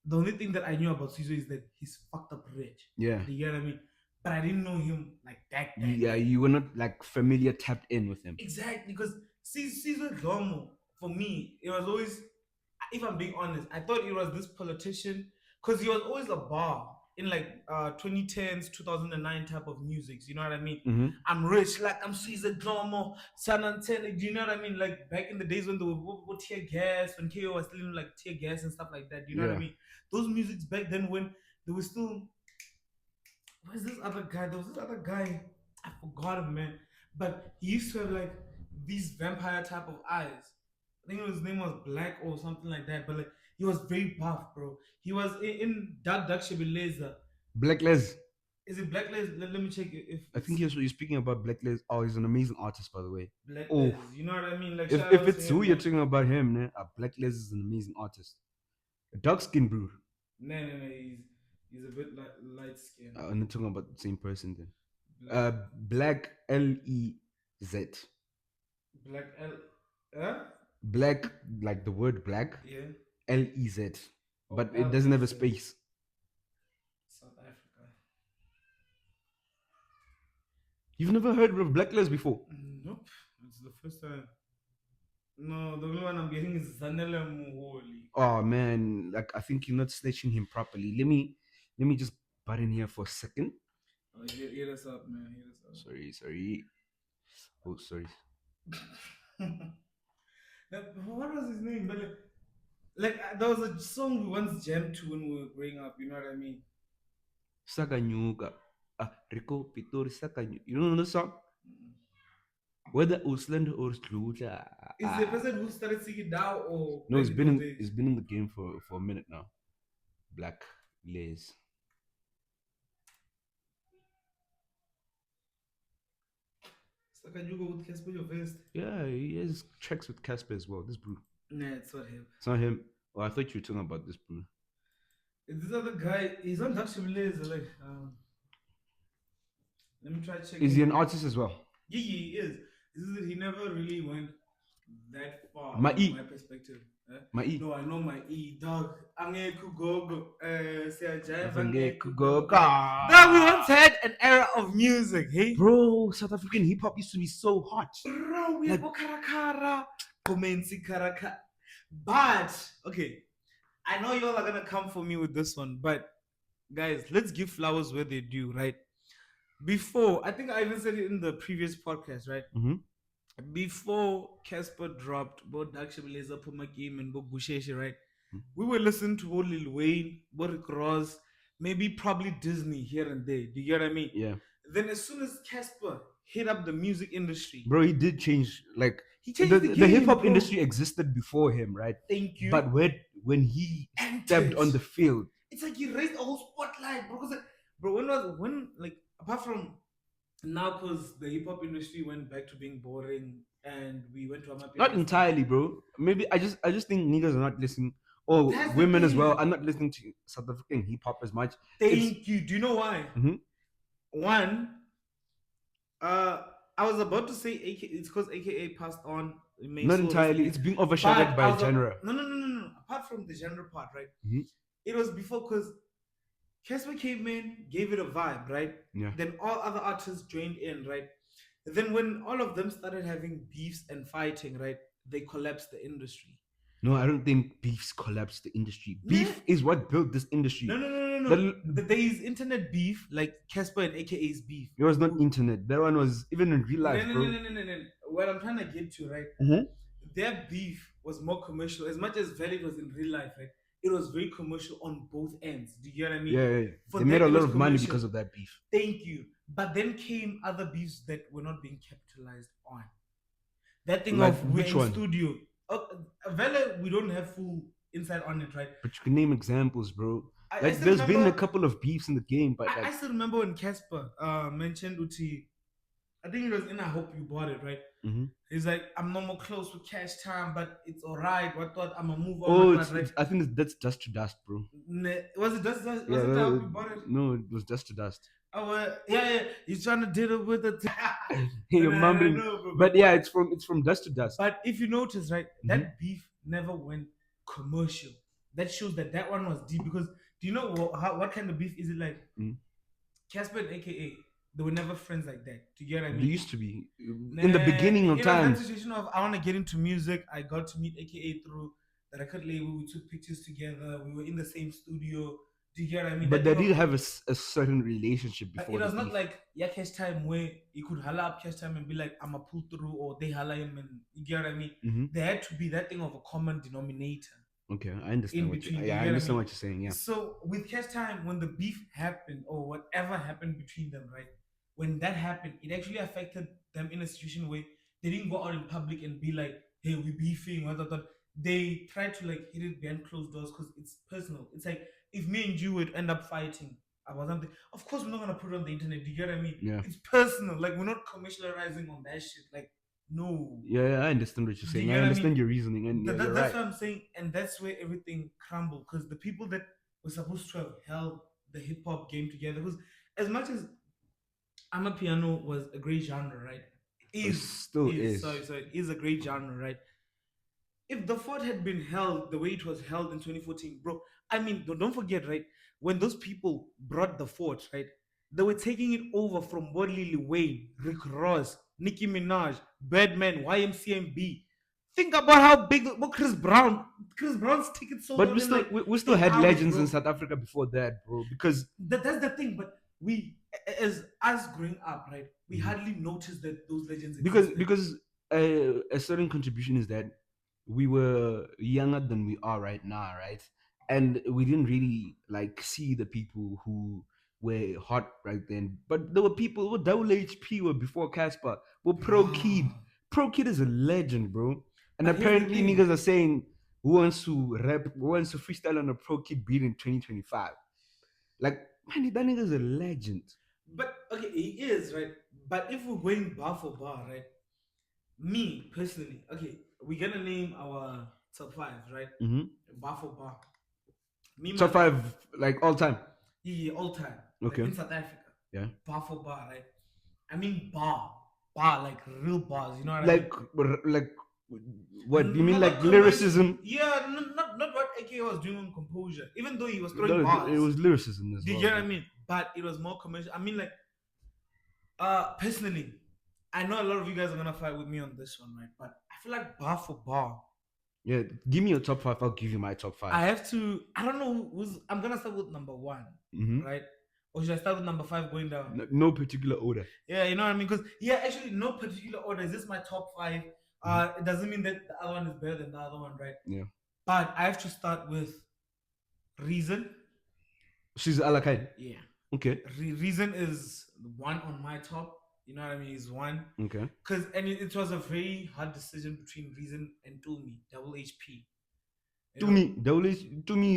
the only thing that I knew about Caesar is that he's fucked up rich. Yeah. Do you get what I mean? But I didn't know him like that. Yeah, you were not like familiar, tapped in with him. Exactly, because Caesar Dlomo, for me, it was always, if I'm being honest, I thought it was this politician because he was always a bar in like 2010s, 2009 type of music. You know what I mean? I'm rich, like I'm Caesar Dlomo, San Antonio. Do you know what I mean? Like back in the days when they would tear gas, when KO was still in like tear gas and stuff like that. Do you know what I mean? Those musics back then when they were still. Where's this other guy? There was this other guy. I forgot him, man. But he used to have like these vampire type of eyes. I think his name was Black or something like that. But like he was very buff, bro. He was in Dark Shebeleza. Black Les. Is it Black Les? Let me check if I think you're speaking about Black Les. Oh, he's an amazing artist, by the way. Black Les. You know what I mean? Like if it's who you're talking about him, né? Black Les is an amazing artist. A dark skin brew. No. He's a bit light skinned. I'm not talking about the same person then. Black L-E-Z. Black L. Black, like the word black. Yeah. L-E-Z. But L-E-Z. it doesn't have a space. South Africa. You've never heard of Black Les before? Nope. It's the first time. No, the only one I'm getting is Zanele Muholi. Oh man, like I think you're not snatching him properly. Let me just butt in here for a second. Oh, hit us up, man. Hit us up. Sorry. Oh, sorry. What was his name? But like there was a song we once jammed to when we were growing up. You know what I mean? Sakanyuga. Rico Pitori Sakanyuga. You don't know the song? Whether Usland or Sluta. Is the person who started singing now or no? It's been in the game for a minute now. Black Les. Sakanyuga with Casper your vest. Yeah, he has tracks with Casper as well. This brew. Nah, it's not him. It's not him. Oh, I thought you were talking about this brew. This other guy, he's on Dutch Blaze. Like, let me try checking. Is he an artist as well? Yeah, he is. This is that he never really went that far. My from my perspective. My E. No, I know my E, dog. Ange Kugogo. Kugogo. Dog, we once had an era of music, hey? Bro, South African hip hop used to be so hot. Bro, we had Karakara. Komensi Karaka. But, okay, I know y'all are gonna come for me with this one, but guys, let's give flowers where they due, right? Before, I think I even said it in the previous podcast, right? Before Casper dropped both Dakshabileza Puma Game and Bo Gusheshe, right? We were listening to Lil Wayne, Rick Ross, maybe probably Disney here and there. Do you get what I mean? Yeah. Then as soon as Casper hit up the music industry, bro, he did change. Like he changed the hip hop industry existed before him, right? Thank you. But when he stepped on the field, it's like he raised a whole spotlight, bro. Bro, when apart from now, because the hip hop industry went back to being boring and we went to a not entirely, bro. Maybe I just think niggas are not listening, or women as well. I'm not listening to South African hip hop as much. Thank you. Do you know why? One, I was about to say it's because AKA passed on. Not entirely. It's being overshadowed by genre. No. Apart from the genre part, right? It was before because Casper came in, gave it a vibe, right? Yeah. Then all other artists joined in, right? Then when all of them started having beefs and fighting, right? They collapsed the industry. No, I don't think beefs collapsed the industry. Beef is what built this industry. No. There is internet beef, like Casper and AKA's beef. It was not internet. That one was even in real life, bro. No. What I'm trying to get to, right? Their beef was more commercial. As much as valid was in real life, right? It was very commercial on both ends. Do you get what I mean? Yeah. They made a lot of money because of that beef. Thank you. But then came other beefs that were not being capitalized on. That thing like of we're in studio. Vele, we don't have full insight on it, right? But you can name examples, bro. I Like still there's been a remember. couple of beefs in the game, but I like still remember when Casper mentioned Uti. I think it was in I Hope You Bought It, right? mhm. He's like, I'm no more close with Cash Time, but it's alright. What thought I'm gonna move on, Oh, what right? I think that's Dust to Dust, bro. Was it just Yeah, was it I Hope You Bought It? no, it was Dust to Dust. Oh yeah. He's trying to deal with it. You're mumbling, No, but yeah, it's from Dust to Dust. but if you notice, right, Mhm. that beef never went commercial. That shows that that one was deep because do you know what kind of beef is it like? Mhm. Casper and AKA, they were never friends like that. Do you get what I They mean? used to be Nah, in the beginning of it was that time, situation of I want to get into music. I got to meet AKA through the record label. We took pictures together. We were in the same studio. Do you get what I mean? but That they thing of, did have a certain relationship before it the was not beef. like yeah, Cash Time where you could holla up Cash Time and be like, I'm a pull through, or they holla him, and you get what I mean? Mhm. There had to be that thing of a common denominator Okay, I understand in what you. between. Yeah, You I get what I understand mean? what you're saying. Yeah. So with Cash Time, when the beef happened or whatever happened between them, right? When that happened, it actually affected them in a situation where they didn't go out in public and be like, "Hey, we beefing." What. They tried to like hit it behind closed doors because it's personal. It's like if me and you would end up fighting about something, of course we're not gonna put it on the internet. Do you get what I mean? Yeah. It's personal. Like we're not commercializing on that shit. Like no. Yeah, I understand what you're Do you saying. I get what I understand mean? your reasoning, and yeah, you're That's right. what I'm saying, and that's where everything crumbled because the people that were supposed to have held the hip hop game together, because as much as Amapiano was a great genre, right? It still is. Is a great genre, right? If the fort had been held the way it was held in 2014, bro, I mean, don't forget, right? When those people brought the fort, right? They were taking it over from Bob Lil Wayne, Rick Ross, Nicki Minaj, Birdman, YMCMB. Think about how big Chris Brown's ticket sold But out in like we still 8 had hours, legends in bro. South Africa before that, bro. Because That's the thing, but we, as us growing up, right, we Mhm. hardly noticed that those legends because existed. because a certain contribution is that we were younger than we are right now, right? And we didn't really like see the people who were hot right then. But there were people who double HP were before Casper. Well, Pro Kid. Bruh. Pro Kid is a legend, bro. And But here's the apparently thing. niggas are saying who wants to freestyle on a Pro Kid beat in 2025. Like, man, that nigga's a legend. But okay, he is right. But if we're going bar for bar, right? Me personally, okay, we're gonna name our top five, right? Mm-hmm. Bar for bar. Me, Top man, like five, like all time. yeah, all time, like Okay. in South Africa, Yeah. bar for bar, right? I mean bar, like real bars. You know what I mean? Like what? You mean Not like commercial. lyricism? Yeah, not what AK was doing on composure. Even though he was throwing No, it bars, was lyricism as do you well. get what I mean? But it was more commercial. I mean, like, personally, I know a lot of you guys are gonna fight with me on this one, right? But I feel like bar for bar, Yeah, give me your top five. I'll give you my top five. I have to. I don't know who's. I'm gonna start with number one, Mm-hmm. right? Or should I start with number five going down? No particular order. Yeah, you know what I mean. Because yeah, actually, no particular order. Is this my top five? It doesn't mean that the other one is better than the other one, right? Yeah. But I have to start with Reason. She's Alakai. Yeah. Okay. Reason is one on my top. You know what I mean? Is one. Okay. Because it was a very hard decision between Reason and Tumi, double HP. To me,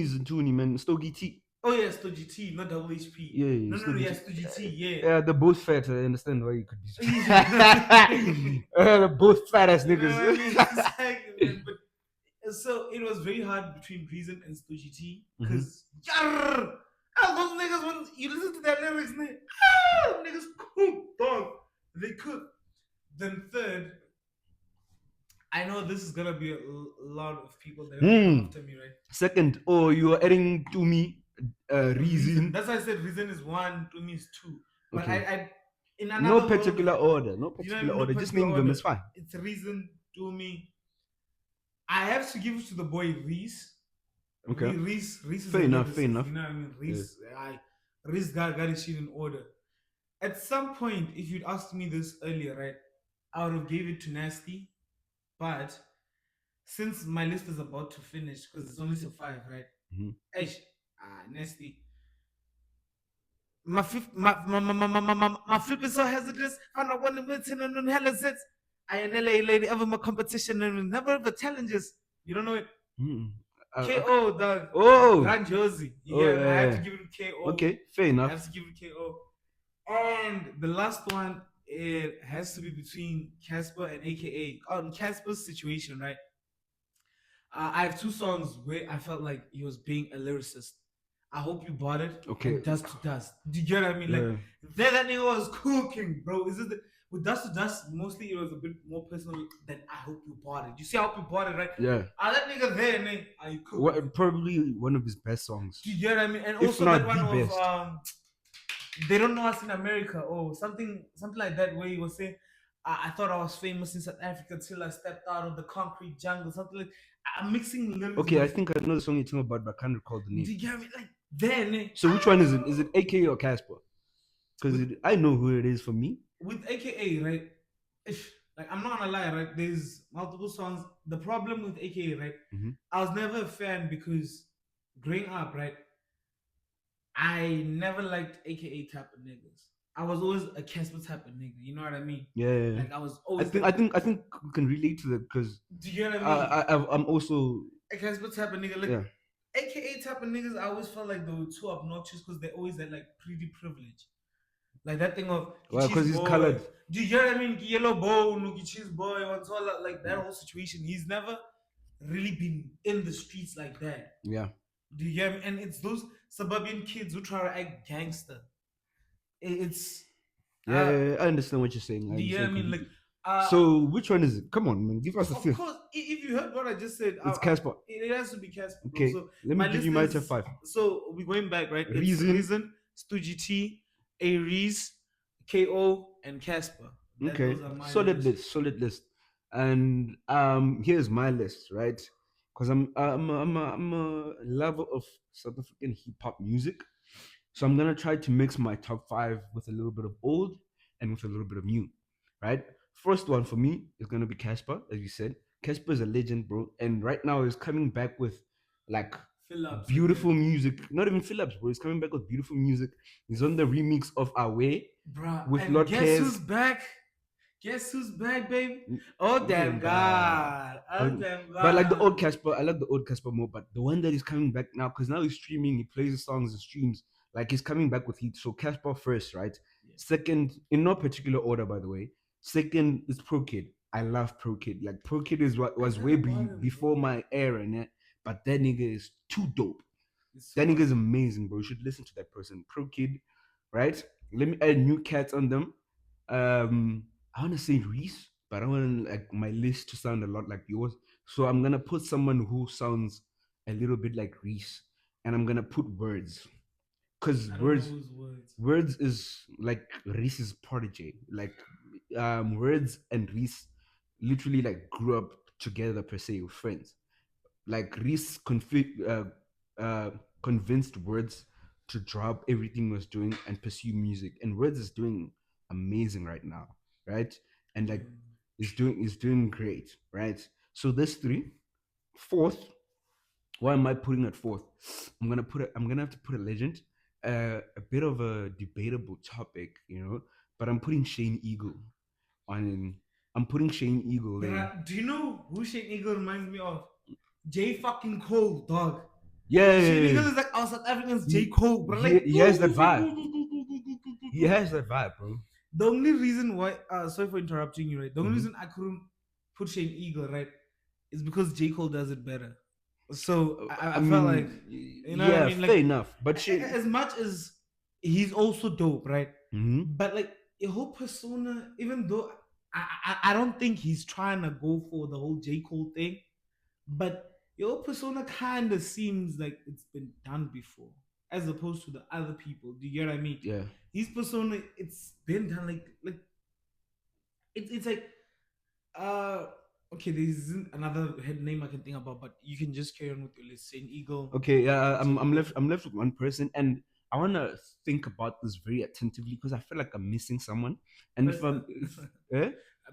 is Tuni, man. Stogie T. Oh yes, to GT, not double HP. Yeah, No, yes, to GT, yeah. Yeah, they're both fat. I understand why you could be. They're both fat ass You know niggas. what I mean? Exactly, man. But so it was very hard between Reason and Stu GT because those niggas when you listen to their lyrics, niggas cook, dog. They cook. Then third, I know this is gonna be a lot of people that are come after me, right? Second, you are adding to me reason. That's why I said Reason is one, to me is two. But Okay. I in another No particular order. No you know, particular no order. Just particular name them. order. It's fine. It's Reason, to me. I have to give it to the boy Reese. Okay. Reese is Fair a enough. lyricist, Fair enough. You know what I mean? Reese got his shit in order. At some point, if you'd asked me this earlier, right, I would have gave it to Nasty. But since my list is about to finish, because it's only to five, right? Nasty. My flip is so hazardous. I'm not one to mention on hella sets. I an LA lady, ever my competition and never the challenges. You don't know it? Mm. Okay. KO, the Oh, Grand Josie. You oh, hear me? I have yeah. to give it KO. Okay, fair I enough. have to give it KO. And the last one, it has to be between Casper and AKA. On Casper's situation, right? I have two songs where I felt like he was being a lyricist. I hope you bought it. Okay. And Dust to Dust. Do you get what I mean? Like, Yeah. there that nigga was cooking, bro. Is it with Dust to Dust? Mostly it was a bit more personal than I hope you bought it. You see, I hope you bought it, right? Yeah. That nigga there, man. Are you cooking? What, probably one of his best songs. Do you get what I mean? And If also not that one the of best. They Don't Know Us in America, or something like that, where he was saying, I thought I was famous in South Africa till I stepped out of the concrete jungle, something like. I'm mixing lyrics. Okay, I think I know the song you're talking about, but I can't recall the Do name. you get me? Like then. So which one is it? Is it AKA or Casper? Because I know who it is for me. With AKA, right? Like I'm not gonna lie, right? There's multiple songs. The problem with AKA, right? Mm-hmm. I was never a fan because growing up, right? I never liked AKA type of niggas. I was always a Casper type of nigga. You know what I mean? Yeah. Like I was always. I think we can relate to that because. Do you get what I mean? I'm also a Casper type of nigga. Like, yeah. AKA type of niggas, I always felt like they were too obnoxious because they always had like pretty privilege. Like that thing of because he's colored. Do you get what I mean? Yellow bone, cheese boy, like that whole situation. He's never really been in the streets like that. Yeah. Do you get me? And it's those suburban kids who try to act gangster. It's I understand what you're saying. Do you get what I mean? Like so which one is it? Come on, man, give us a fifth. Of course, if you heard what I just said, it's Casper. It has to be Casper. Okay, so let me give you my top 5. So we're going back, right? Reason, Stoogie T, Aries, KO, and Casper. Okay, solid list. And here's my list, right? Because I'm a lover of South African hip hop music, so I'm gonna try to mix my top 5 with a little bit of old and with a little bit of new, right? First one for me is gonna be Casper, as you said. Casper is a legend, bro, and right now he's coming back with like beautiful music. Not even Phillips, bro. He's coming back with beautiful music. He's on the remix of Our Way, bro. With Lord Guess who's back? Guess who's back, baby? Oh damn God! Oh damn God! But like the old Casper, I like the old Casper more. But the one that is coming back now, because now he's streaming, he plays the songs and streams. Like he's coming back with heat. So Casper first, right? Yeah. Second, in no particular order, by the way. Second is Pro Kid. I love Pro Kid. Like Pro Kid is what was way before my era, yeah? But that nigga is too dope. That nigga is amazing, bro. You should listen to that person. Pro Kid, right? Let me add new cats on them. I want to say Reese, but I don't want like my list to sound a lot like yours. So I'm gonna put someone who sounds a little bit like Reese, and I'm gonna put Words, because Words is like Reese's protege. Like Words and Reese literally like grew up together per se with friends. Like Reese convinced Words to drop everything he was doing and pursue music, and Words is doing amazing right now, right? And like is doing great, right? So this 3. Fourth, why am I putting at 4th? I'm gonna have to put a legend, a bit of a debatable topic, but I'm putting Shane Eagle on. I'm putting Shane Eagle there. Do you know who Shane Eagle reminds me of? J fucking Cole, dog. Yeah, Shane Eagle is like our South Africans J Cole, bro. Like he has that vibe. He has that vibe, bro. The only reason why, sorry for interrupting you, right? The only reason I couldn't put Shane Eagle, right, is because J Cole does it better. So I felt like, you know what I mean? Like, fair enough. But Shane, as much as he's also dope, right? Mm-hmm. But like your whole persona, even though I don't think he's trying to go for the whole J Cole thing, but your persona kind of seems like it's been done before, as opposed to the other people. Do you get what I mean? Yeah. His persona, it's been done like it's like okay, there isn't another head name I can think about, but you can just carry on with your list. Shane Eagle. Okay, yeah, I'm left with one person, and I wanna think about this very attentively because I feel like I'm missing someone. And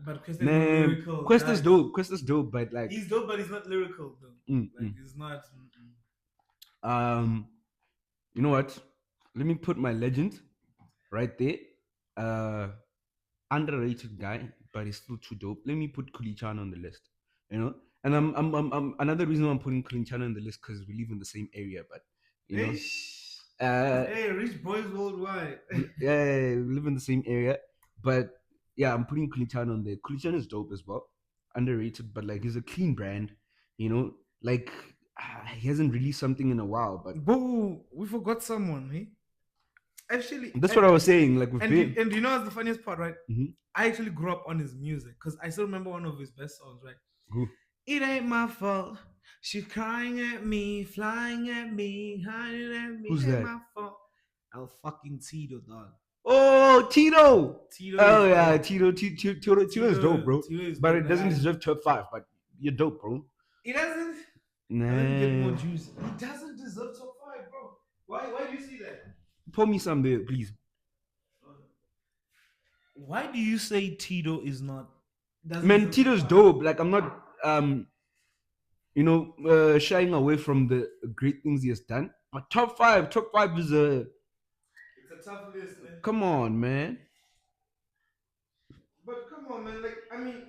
but Quest is not lyrical. Quest is dope. Quest is dope, but like he's dope, but he's not lyrical though. He's not. You know what? Let me put my legend right there. Underrated guy, but he's still too dope. Let me put Kulichana on the list. You know, and I'm another reason why I'm putting Kulichana on the list because we live in the same area, but you know, Hey, rich boys worldwide. yeah, we live in the same area, but yeah, I'm putting Kulichana on there. Kulichana is dope as well, underrated, but like he's a clean brand. You know, like he hasn't released something in a while, but Boo, we forgot someone, eh? Actually, that's what I was saying. Like with and him. you know what's the funniest part, right? Mhm. I actually grew up on his music because I still remember one of his best songs, right? Who? It ain't my fault. She's crying at me, flying at me, hiding at me. Who's It ain't that? my fault. El fucking Tito, dog. Oh, Tito. Tito Oh is yeah, dope. Tito is dope, bro. Tito is But dope. it Like doesn't I, deserve top 5. But you're dope, bro. he doesn't. Let me get more Nah. juice. He doesn't deserve top 5, bro. Why do you see that? Pour me some beer, please. Why do you say Tito is not? Doesn't Man, deserve Tito's top 5? dope. Like I'm not shying away from the great things he has done. But top five is a It's a tough list, man. come on, man. But come on, man. Like, I mean,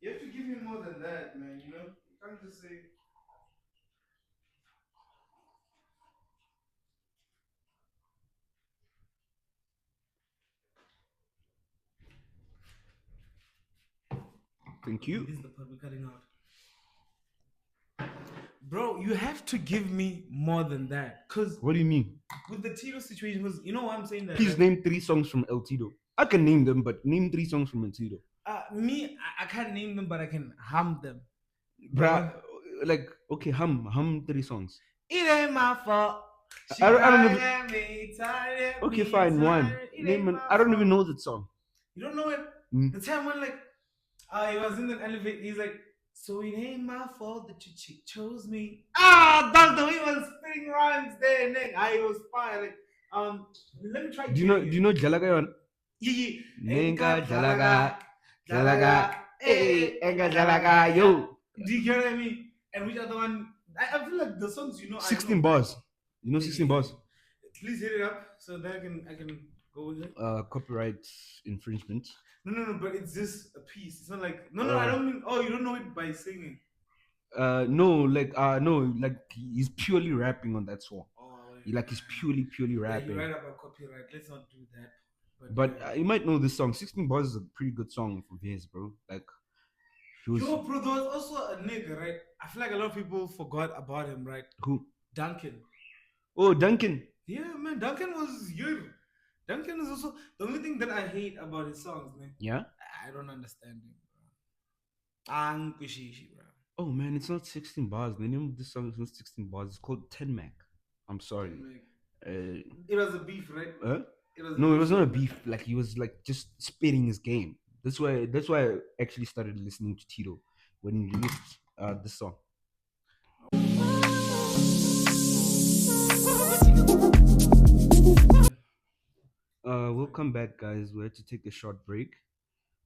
you have to give me more than that, man. You know, you can't just say. Thank Okay, you. this is the part we're cutting out. Bro, you have to give me more than that. Because What do you mean? with the Tito situation, because you know why I'm saying that? Please right? name 3 songs from El Tito. I can name them, but name 3 songs from El Tito. I can't name them, but I can hum them. Bruh, like, okay, hum 3 songs. It ain't my fault. She I don't crying even. at me, tired at Okay, me, fine, one. tired. It Name ain't an. my I don't fault. even know that song. You don't know it? Mm. The time when, like, he was in the elevator, he's like, so it ain't my fault that your chick chose me. Doctor, he was spitting rhymes there, nigga. I was fine. Like, let me try. Do you know Jalaga one? Yeah. Nenga Jalaga, hey, Enga Jalaga, yo. Do you get what I mean? And which other one? I feel like the songs you know. 16 I know. bars. You know 16 bars? Please hit it up so that I can go with it. Copyright infringement. No, but it's just a piece. It's not like no, I don't mean. Oh, you don't know it by singing. No, like he's purely rapping on that song. Oh, He's purely yeah, rapping. you're right about copyright. Let's not do that. But yeah. you might know this song. 16 bars is a pretty good song from his, bro. Like he was. Yo, bro, there was also a nigga, right? I feel like a lot of people forgot about him, right? Who? Duncan. Oh, Duncan. Yeah, man, Duncan was good. Duncan is also the only thing that I hate about his songs, man. Yeah. I don't understand him, bro. Ankushishi, bro. Oh man, it's not 16 bars. The name of this song is not 16 bars. It's called 10 Mac. I'm sorry. It was a beef, right? It was not a beef. Like he was like just spitting his game. That's why I actually started listening to Tito when he released this song. We'll come back, guys. We had to take a short break.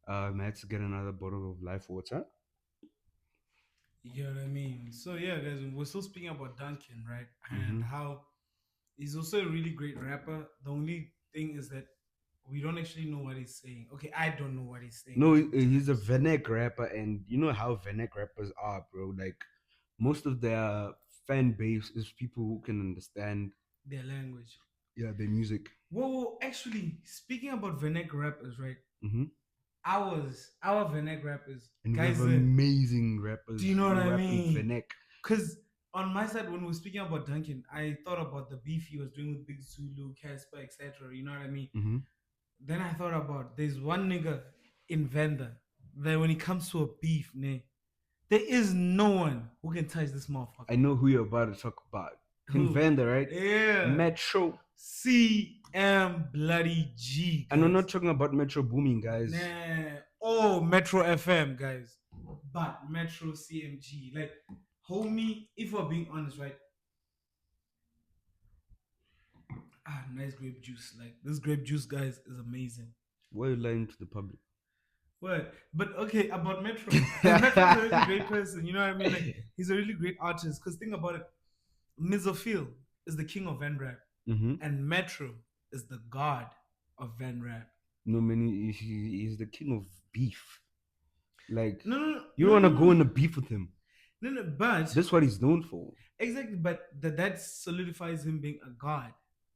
I had to get another bottle of life water. You know what I mean? So yeah, guys, we're still speaking about Duncan, right? And how he's also a really great rapper. The only thing is that we don't actually know what he's saying. Okay, I don't know what he's saying. No, he's a Venek rapper, and you know how Venek rappers are, bro. Like most of their fan base is people who can understand their language. Yeah, their music. Whoa, actually, speaking about Venek rappers, right? Mm-hmm. Our Venek rappers, and guys, we have amazing rappers. Do you know what I mean? Venek. Because on my side, when we were speaking about Duncan, I thought about the beef he was doing with Big Zulu, Casper, etc. You know what I mean? Mm-hmm. Then I thought about there's one nigga in Venda that when it comes to a beef, there is no one who can touch this motherfucker. I know who you're about to talk about. In Venda, right? Yeah. Metro. CM bloody G. Guys. And we're not talking about Metro Booming, guys. Nah. Oh, Metro FM, guys. But Metro CMG. Like, homie, if we're being honest, right? Nice grape juice. Like, this grape juice, guys, is amazing. Why are you lying to the public? What? But okay, about Metro. Metro's a really great person. You know what I mean? Like, he's a really great artist. Because think about it. Mizophil is the king of Van Rap. Mm-hmm. And Metro is the god of Van Rap. No man, he's the king of beef. Like No, no, you no, don't no, want to no, go no, in a beef with him. no, no. But That's what he's known for. exactly, but that solidifies him being a god.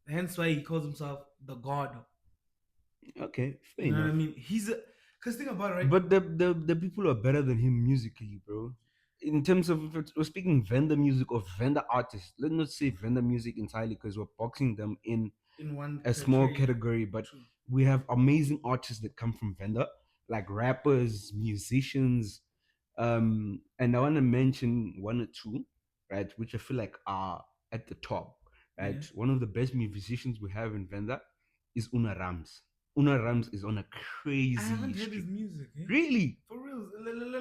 Hence why he calls himself the god. Okay, fair You know what I enough. mean? He's a because think about it, right? But the people are better than him musically, bro. In terms of if we're speaking vendor music or vendor artists, let's not say vendor music entirely because we're boxing them in In one a small criteria, category. But true. we have amazing artists that come from vendor, like rappers, musicians. And I want to mention one or two, right, which I feel like are at the top. Yeah. Right, one of the best musicians we have in Venda is Una Rams. Una Rams is on a I crazy haven't heard his streak. music. Eh? Really? For real.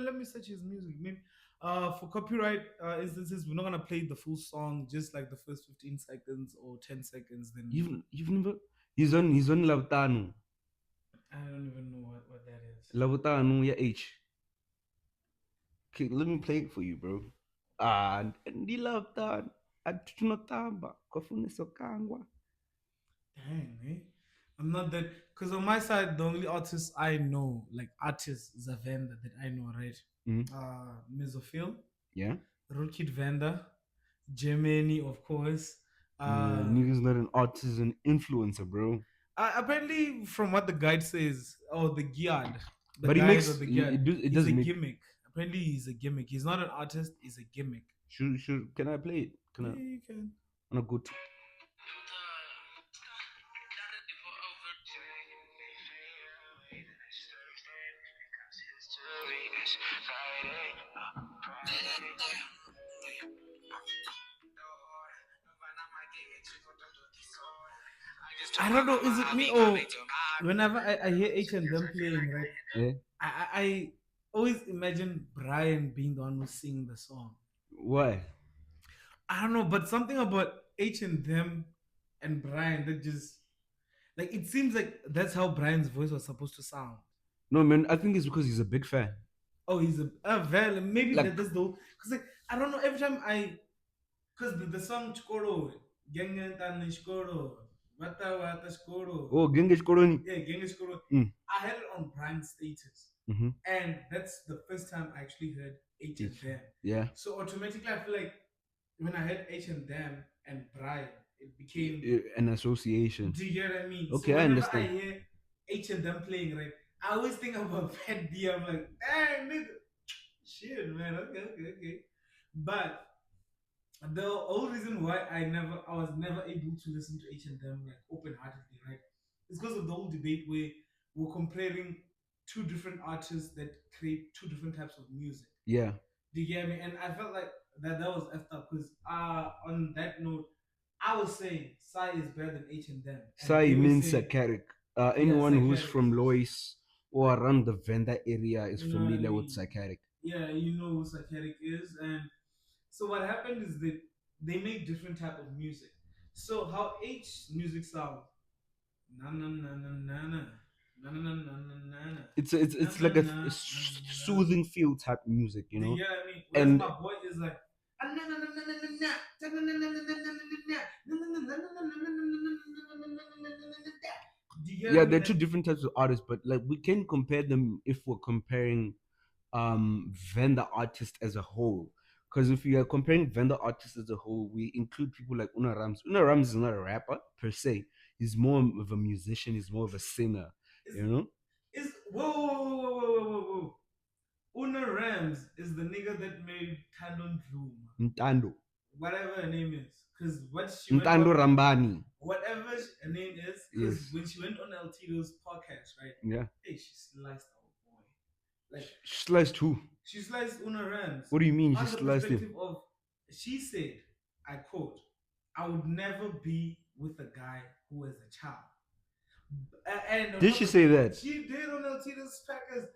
Let me search his music. Maybe for copyright instances, we're not gonna play the full song, just like the first 15 seconds or 10 seconds. Then You've never he's on Lautano. I don't even know what that is. Lautano ya H. Okay, let me play it for you, bro. Ndi Lautano. Atunotamba. Kofune sokangwa. Dang, eh? I'm not that because on my side, the only artists I know, like artists Zavenda that I know, right? Mhm. Mesophil, Yeah. Rootkid Vanda, Germany, of course. Nigga's not an artist, he's an influencer, bro. Apparently, from what the guide says, or the guide, the But he guide or makes the guide, it he's does a make. gimmick. Apparently, he's a gimmick. He's not an artist. He's a gimmick. Should can I play it? Can Yeah, I? you can. On a good. I don't know. Is it me or whenever I hear H and them playing, right? Yeah. I always imagine Brian being the one who's singing the song. Why? I don't know, but something about H and them and Brian that just like it seems like that's how Brian's voice was supposed to sound. No, man. I think it's because he's a big fan. Oh, he's a very maybe Like, that's the because like I don't know every time I because the song Chikoro Gengen Shikoro Wata Shikoro oh, Genghis Koroni. yeah Gengen Shikoro Mm. I had it on Brian's status Mm-hmm. and that's the first time I actually heard H and them. Yeah. So automatically I feel like when I heard H and them and Brian, it became An association. do you get what I mean? Okay, So I whenever I understand. hear H and them playing, right, I always think about Fat B. I'm like, hey nigga, shit, man, okay. But the whole reason why I was never able to listen to H and them like open heartedly, right? It's because of the whole debate where we're comparing two different artists that create two different types of music. Yeah. Do you get me? And I felt like that was effed up because on that note, I was saying Sai is better than H and them. And Sai they were means saying, psychiatric. yeah, Anyone who's psychiatric. from Lois or around the Venda area is You know what I familiar with mean? psychiatric. Yeah, you know who psychiatric is. And so what happened is that they make different type of music. So how H music sounds, na na na na na na. Na, na, na, na, na, na, na. It's like a soothing feel type music, you Do know. you get what I mean? Whereas And my boy is like, do you get yeah, what I they're mean? two different types of artists, but like we can compare them if we're comparing vendor artists as a whole. Because if we are comparing vendor artists as a whole, we include people like Una Rams. Una Rams is not a rapper per se. He's more of a musician. He's more of a singer. Is, You know. is whoa. Una Rams is the nigga that made Tandon Dlomo. Ntando. Whatever her name is. Because what she went Ntando on, Rambani. whatever her name is, because Yes. when she went on El Tito's podcast, right? Yeah. Hey, she sliced our boy. Like She sliced who? she sliced Una Rams. What do you mean On she the sliced him? perspective of, she said, I quote, I would never be with a guy who is a child. And Did she say that? She did on El Tito's podcast.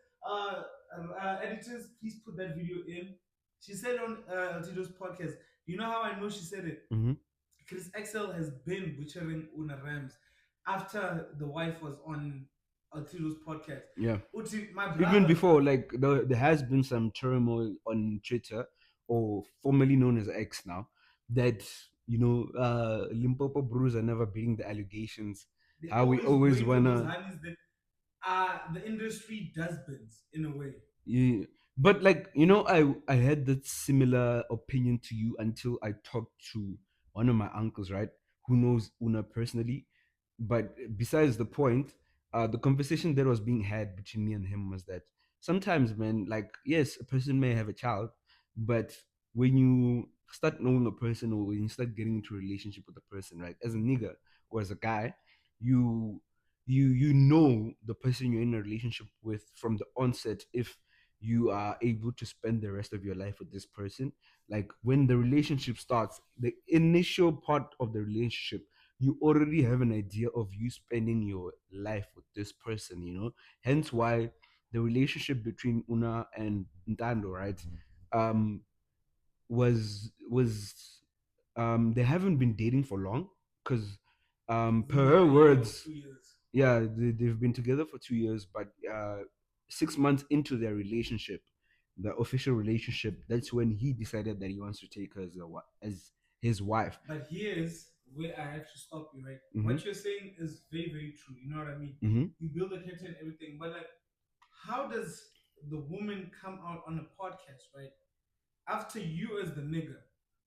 Editors, please put that video in. She said on El Tito's podcast. You know how I know she said it? Mm-hmm. Chris Excel has been butchering Una Rams after the wife was on El Tito's podcast. Yeah. Uti, my brother, Even before, like there has been some turmoil on Twitter, or formerly known as X now, that Limpopo Brews are never beating the allegations. they How we always wait for those wanna honeys that the industry does bends in a way. Yeah. But like, you know, I had that similar opinion to you until I talked to one of my uncles, right, who knows Una personally. But besides the point, the conversation that was being had between me and him was that sometimes, man, like, yes, a person may have a child, but when you start knowing a person or when you start getting into a relationship with a person, right, as a nigga or as a guy, you you know the person you're in a relationship with from the onset if you are able to spend the rest of your life with this person. Like when the relationship starts, the initial part of the relationship, you already have an idea of you spending your life with this person, you know. Hence why the relationship between Una and Ntando, right, um, was they haven't been dating for long because per Been her together for words, 2 years. yeah, they've been together for 2 years, but 6 months into their relationship, the official relationship, that's when he decided that he wants to take her as his wife. But here's where I have to stop you, right? Mm-hmm. What you're saying is very, very true. You know what I mean? Mm-hmm. You build a character and everything, but like, how does the woman come out on a podcast, right? After you, as the nigga,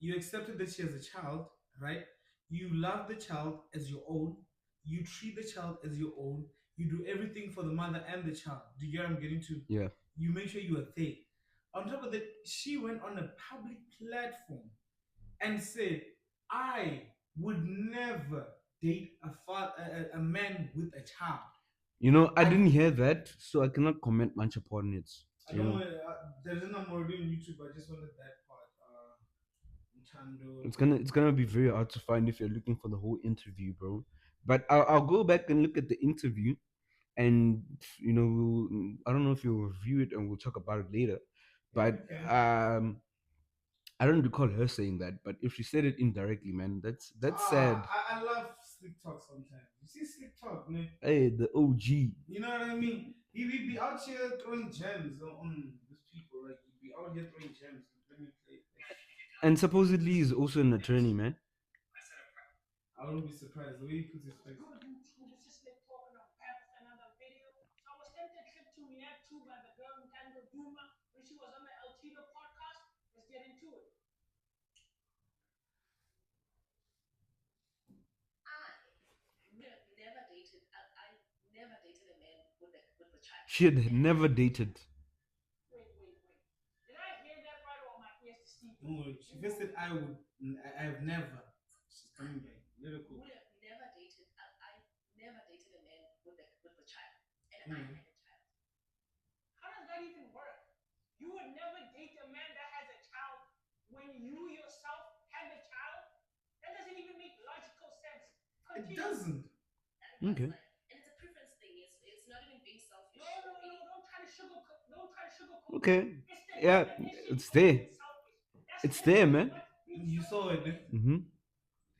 you accepted that she has a child, right? You love the child as your own. You treat the child as your own. You do everything for the mother and the child. Do you get what I'm getting to? Yeah. You make sure you are there. On top of that, she went on a public platform and said, I would never date a man with a child. You know, I I, didn't hear that, so I cannot comment much upon it. I You don't know, want there's no more on YouTube. I just wanted that part. Chando. it's gonna be very hard to find if you're looking for the whole interview, bro. But I'll go back and look at the interview, and you know, I don't know if you'll review it and we'll talk about it later. Yeah, But we can. I don't recall her saying that. But if she said it indirectly, man, that's sad. I love slick talk sometimes. You see slick talk, man. Hey, the OG. You know what I mean? He be out here throwing gems on these people. Like he be out here throwing gems. Let me play. And supposedly he's also an attorney, man. I wouldn't be surprised the way he puts his face. She had never dated. Don't worry. She first said I would. I have never. She's coming back. Let her cook. Mm. It doesn't. Okay. Okay. Yeah, it's there. It's there, man. You saw it, eh? Mm-hmm.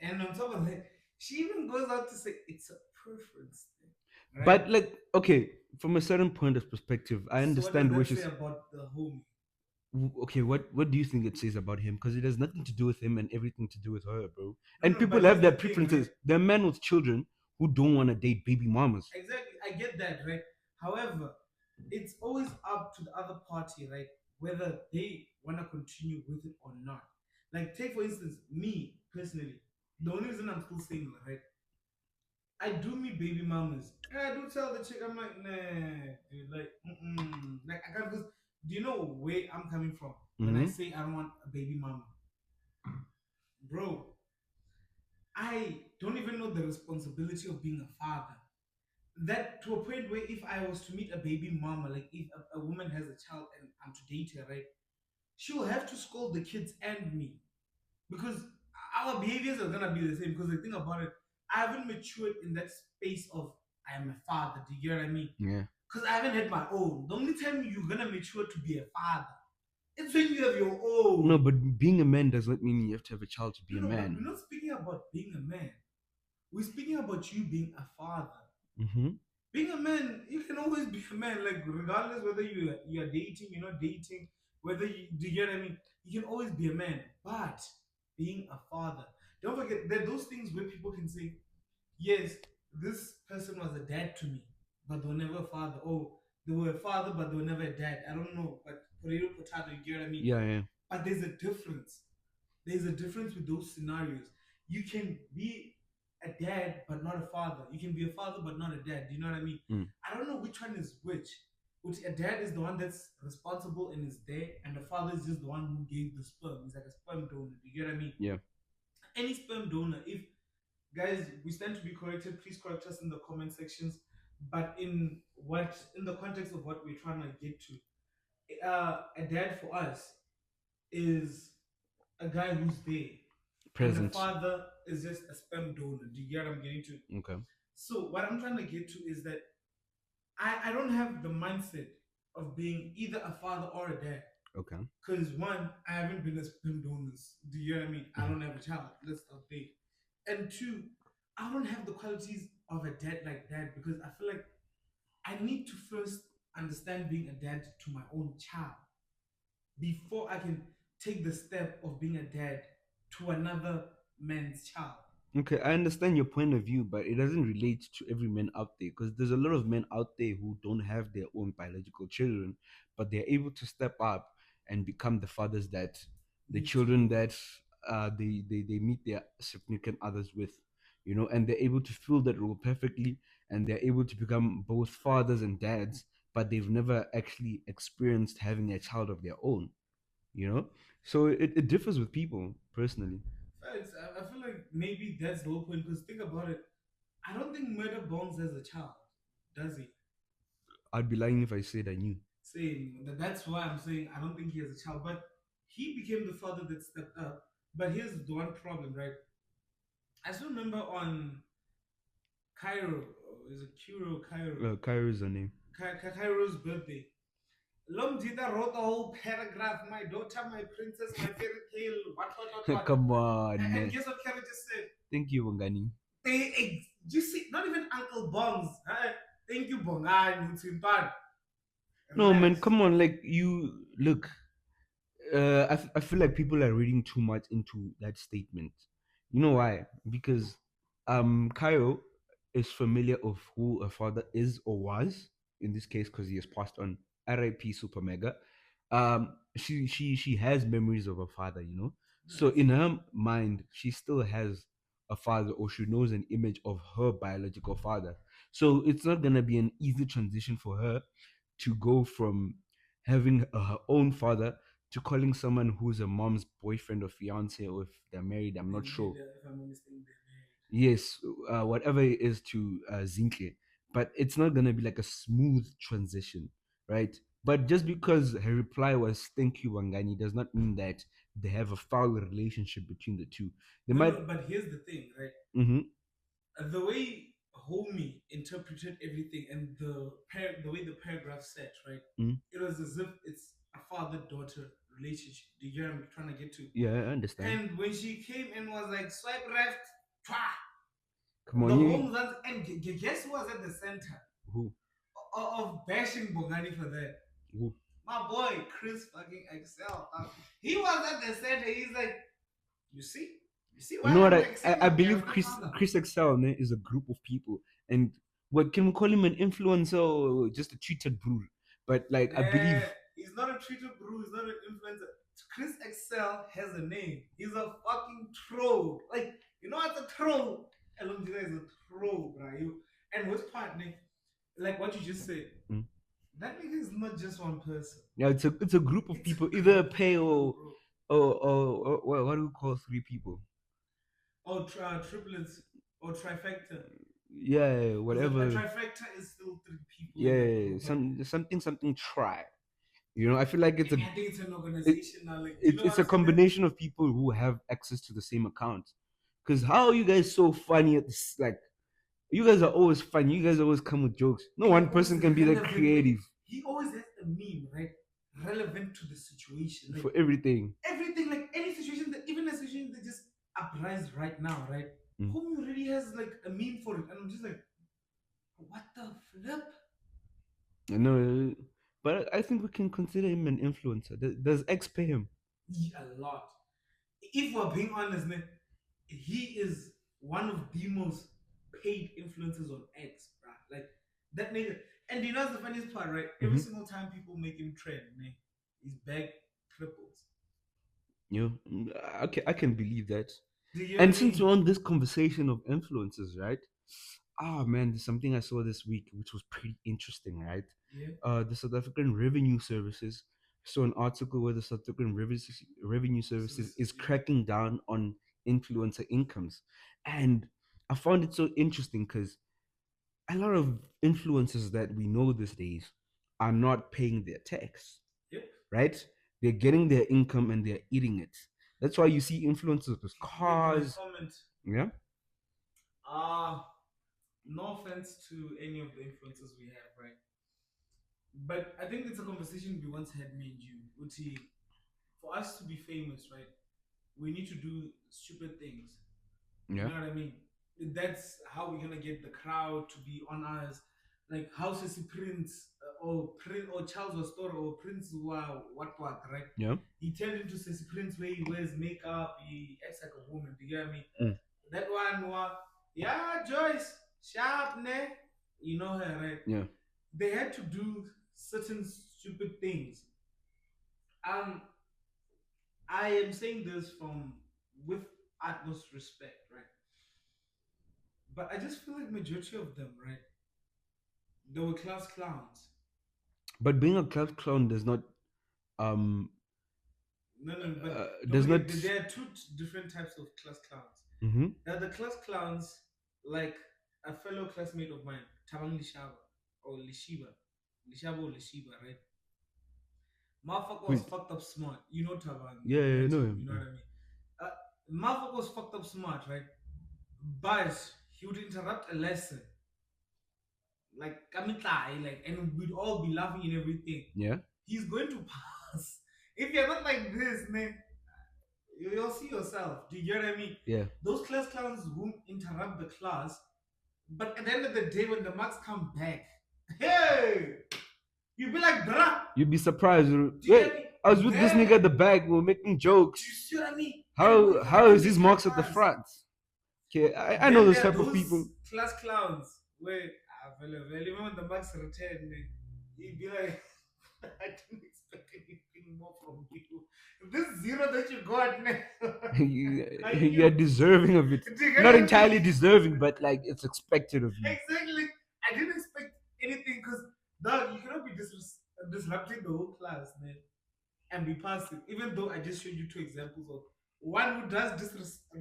And on top of that, she even goes out to say it's a preference thing, right? But like, okay, from a certain point of perspective, I So what does understand where that say she's. about the homie? Okay, what do you think it says about him? Because it has nothing to do with him and everything to do with her, bro. No, And no, people but have here's their the thing, preferences. right? There are men with children who don't want to date baby mamas. Exactly, I get that, right? However, it's always up to the other party, right? Whether they want to continue with it or not. Like, take for instance, me personally, the only reason I'm still single, right? I do meet baby mamas. And I do tell the chick, I'm like, nah, dude, like, like I can't. Because do you know where I'm coming from when I Mm-hmm. say I don't want a baby mama, bro? I don't even know the responsibility of being a father. That to a point where if I was to meet a baby mama, like if a woman has a child and I'm to date her, right, she will have to scold the kids and me because our behaviors are gonna be the same. Because the thing about it, I haven't matured in that space of I am a father. Do you get what I mean? Yeah. Because I haven't had my own. The only time you're gonna mature to be a father, it's when you have your own. No, but being a man does not mean you have to have a child to be a No, but man. we're not speaking about being a man. We're speaking about you being a father. Mm-hmm. Being a man, you can always be a man, like regardless whether you're dating, you're not dating, whether you do you get what I mean? You can always be a man. But being a father, don't forget there are those things where people can say, yes, this person was a dad to me. but they were never a father. Oh, they were a father, but they were never a dad. I don't know, but potato, potato, you get what I mean? Yeah, yeah. But there's a difference. There's a difference with those scenarios. You can be a dad, but not a father. You can be a father, but not a dad. Do you know what I mean? Mm. I don't know which one is which. Which a dad is the one that's responsible and is there, and the father is just the one who gave the sperm. He's like a sperm donor. Do you get what I mean? Yeah. Any sperm donor, if guys, we stand to be corrected. Please correct us in the comment sections. But in the context of what we're trying to get to, a dad for us is a guy who's there, and the Present. father is just a sperm donor. Do you get what I'm getting to? Okay. So what I'm trying to get to is that I don't have the mindset of being either a father or a dad. Okay. Because one, I haven't been a sperm donor. Do you know what I mean? I don't have a child. Let's start there. And two, I don't have the qualities of a dad like that because I feel like I need to first understand being a dad to my own child before I can take the step of being a dad to another man's child. Okay, I understand your point of view, but it doesn't relate to every man out there because there's a lot of men out there who don't have their own biological children, but they're able to step up and become the fathers that the Need children to. that they meet their significant others with, you know, and they're able to fill that role perfectly, and they're able to become both fathers and dads, but they've never actually experienced having a child of their own, you know. So it differs with people personally. Facts. I feel like maybe that's the whole point because think about it. I don't think Murder Bones has a child, does he? I'd be lying if I said I knew. Saying that that's why I'm saying I don't think he has a child, but he became the father that stepped up. But here's the one problem, right? I still remember on Cairo, is it Cairo? Cairo, Kyra is her name. Cairo's birthday. Lomjita wrote a whole paragraph. My daughter, my princess, my fairy tale. What? Come on, And man. guess what Karen just said? Thank you, Wangani. You see, not even Uncle Bongs. Thank you, Bongani. No, man, Relax. come on. Like, you look, I feel like people are reading too much into that statement. You know why? Because Cairo is familiar of who a father is or was in this case because he has passed on. R.I.P. Super Mega. She has memories of her father. You know, so Nice. in her mind, she still has a father, or she knows an image of her biological father. So it's not gonna be an easy transition for her to go from having her own father to calling someone who's a mom's boyfriend or fiance, or if they're married, I'm not sure. If I'm not mistaken, they're Yes, whatever it is to Zinke, but it's not gonna be like a smooth transition, right? But just because her reply was "Thank you, Wangani," does not mean that they have a foul relationship between the two. They married. might. No, no, but here's the thing, right? Mm-hmm. The way Homie interpreted everything and the way the paragraph said, right? Mm-hmm. It was as if it's a father-daughter relationship. Do you get what I'm trying to get to? Yeah, I understand. And when she came and was like swipe left, Come on, the you. home runs, and guess who was at the center Who? of bashing Bongani for that? Who? My boy Chris fucking Excel. He was at the center. He's like, you see, You why know what? I'm I, like I, saying I I'm believe the Chris father. Chris Excel ne, is a group of people, and what can we call him, an influencer or just a treated brew? But like I Nah, believe he's not a Twitter bro. He's not an influencer. Chris Excel has a name. He's a fucking troll. Like, you know what's a troll? Alonjida is a troll, bro. And what's part, Nick? Like what you just said. mm, That nigga is not just one person. yeah, it's a group of It's a people, either a group of pair people, bro. or what do we call three people? Or triplets or trifecta. Yeah, Because a whatever. trifecta is still three people in a Yeah, group. But something try. You know, I feel like I mean, I think it's an it, organization now. Like, do you know it's what I'm a saying? That combination of people who have access to the same account. Because how are you guys so funny at this? Like, you guys are always funny. You guys always come with jokes. No and one you're always person can be that relevant. Like creative he always has a meme, right? Relevant to the situation. Like for everything. everything, like any situation that even a situation that just uprise right now, right? Mm. Whom already has like a meme for it. And I'm just like, what the flip? I know, but I think we can consider him an influencer. Does X pay him? A lot. If we're being honest, man, he is one of the most paid influencers on X, bruh. Like That nigga. And you know the funniest part, right? Every Mm-hmm. single time people make him trend, man, his back cripples. You know, I can believe that. Do you know And what I since mean? we're on this conversation of influences, right? Ah, man, there's something I saw this week which was pretty interesting, right? Yeah. The South African Revenue Services saw an article where the South African Revenue Services is Yeah. cracking down on influencer incomes. And I found it so interesting because a lot of influencers that we know these days are not paying their tax, Yep. right? They're getting their income and they're eating it. That's why you see influencers with Making a cars. comment. Yeah. Uh no offense to any of the influencers we have, right? But I think it's a conversation we once had, me and you. Uti, for us to be famous, right? We need to do stupid things. You Yeah. know what I mean? That's how we're gonna get the crowd to be on us. Like how says Prince Prince or Charles or Store or Prince wow what right? Yeah. He turned into Sissy Prince where he wears makeup, he acts like a woman. Do you get me? Mm. That one was yeah Joyce sharp ne. You know her right? Yeah. They had to do certain stupid things. Um, I am saying this from with utmost respect, right? But I just feel like majority of them, right? They were class clowns. But being a club clown does not um No, no, but don't does forget not. that there are two different types of class clowns. Mm-hmm. There are the class clowns like a fellow classmate of mine, Tabang Lishaba or Lishiba. Lishaba or Lishiba, right? Motherfucker was Wait. fucked up smart. You know Tabang, Yeah, you yeah, met I know him, you know what him. I mean? Uh, Motherfucker was fucked up smart, right? But he would interrupt a lesson, like Kamitai, like, and we'd all be laughing and everything. Yeah. He's going to pass. If you're not like this, man, you'll see yourself. Do you get what I mean? Yeah. Those class clowns won't interrupt the class, but at the end of the day, when the marks come back, hey, you'll be like, bruh, You'd be surprised. do you Wait, get me? I was with this nigga Then, at the back. We were making do you jokes. see what I mean? And what How if I how do is make his him marks at the pass? front? Okay, I know Then those there are type of those people. class clowns where, even when the marks return, you'd be like, I didn't expect anything more from you. This zero that you got, man, I You're knew. deserving of it. Do you get Not what I mean? entirely deserving, but like it's expected of you. Exactly. I didn't expect anything because, dog, you cannot be disrupting the whole class, man, and be passive. Even though I just showed you two examples of one who does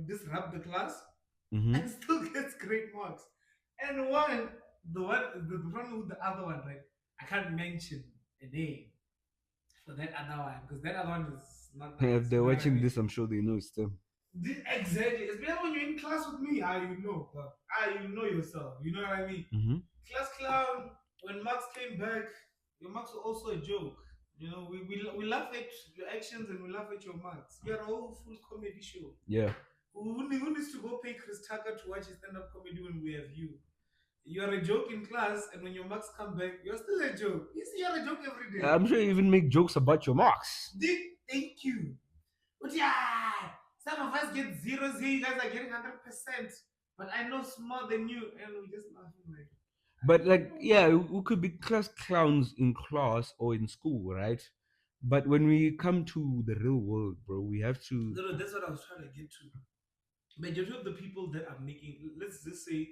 disrupt the class Mm-hmm. and still gets great marks, and one, the one with the other one, right? I can't mention a name for that other one because that other one is not If nice. You they're know what I watching mean? this, I'm sure they know it's them. Exactly. Especially when you're in class with me, you know, you know yourself. You know what I mean? Mm-hmm. Class clown. When Max came back, your marks were also a joke. You know, we laugh at your actions and we laugh at your marks. We are a whole full comedy show. Yeah. Who needs to go pay Chris Tucker to watch his stand-up comedy when we have you? You are a joke in class, and when your marks come back, you're still a joke. You see, you're a joke every day. I'm sure you even make jokes about your marks. Thank you. But yeah, some of us get zeros here. You guys are getting 100%. But I know more than you, and we just laughing like. But like, yeah, we could be class clowns in class or in school, right? But when we come to the real world, bro, we have to. No, that's what I was trying to get to. Majority of the people that are making, let's just say,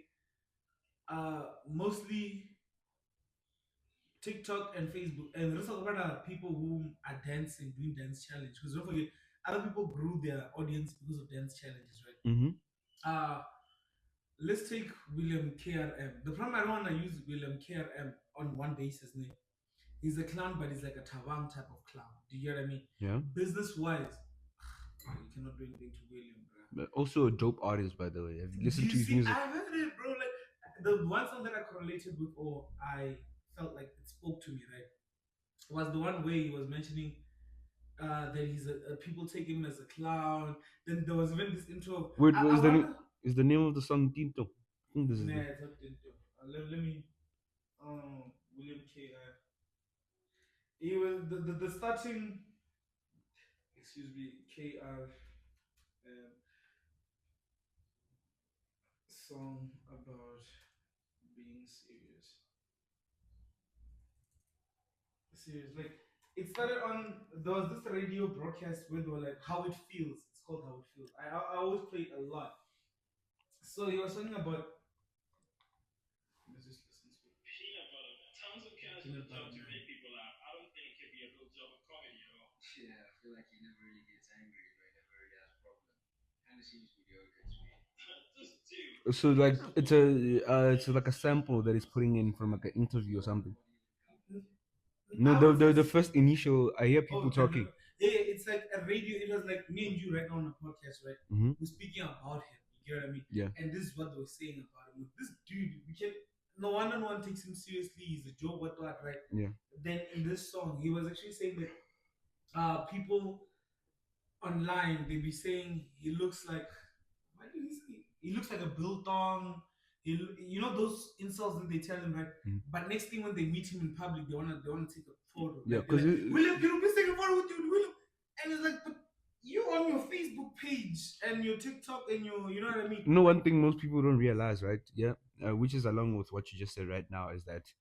mostly TikTok and Facebook, and the rest of the world are people who are dancing, doing dance challenge. Because don't forget, other people grew their audience because of dance challenges, right? Mm-hmm. Let's take William KRM. The problem I don't want to use William KRM on one basis, ne? He's a clown, but he's like a Tawang type of clown. Do you get what I mean? Yeah. Business wise, you cannot do anything to William, bro. But also a dope artist, by the way. Have you Do listened you to his see? music? I heard it, bro. Like the one song that I correlated with, or I felt like it spoke to me, right? Was the one where he was mentioning that he's people take him as a clown. Then there was even this intro of Wait, I wonder. is the name of the song Tinto? I think this is Nah, the. it's not intro. Let me William K. He was the starting. Excuse me, KR song about being serious. Serious. Like it started on there was this radio broadcast where they were like how it feels. It's called How It Feels. I always play it a lot. So he was talking about. Let's just listen to it. Peanut butter. Tons of casual jokes to make people laugh. I don't think it could be a real joke of comedy at all. Yeah, I feel like he never really gets angry or he never really has a problem. Kind of seems mediocre to me. Just do. So like it's like a sample that he's putting in from like an interview or something. No, I would say the first initial I hear people talking. Yeah, it's like a radio. It was like me and you right now on a podcast, right? Mm-hmm. We're speaking about him. You get what I mean? Yeah. And this is what they were saying about him. This dude, we can no one takes him seriously. He's a joke, what, right? Yeah. Then in this song, he was actually saying that people online they be saying he looks like what did he say? He looks like a biltong. You know those insults that they tell him, right? Mm. But next thing when they meet him in public, they wanna take a photo. Yeah, like, because like, William, can you please take a photo with you, William? And it's like, but you on your Facebook page and your TikTok and your, you know what I mean? you know one thing most people don't realize, right? Yeah, which is along with what you just said right now, is that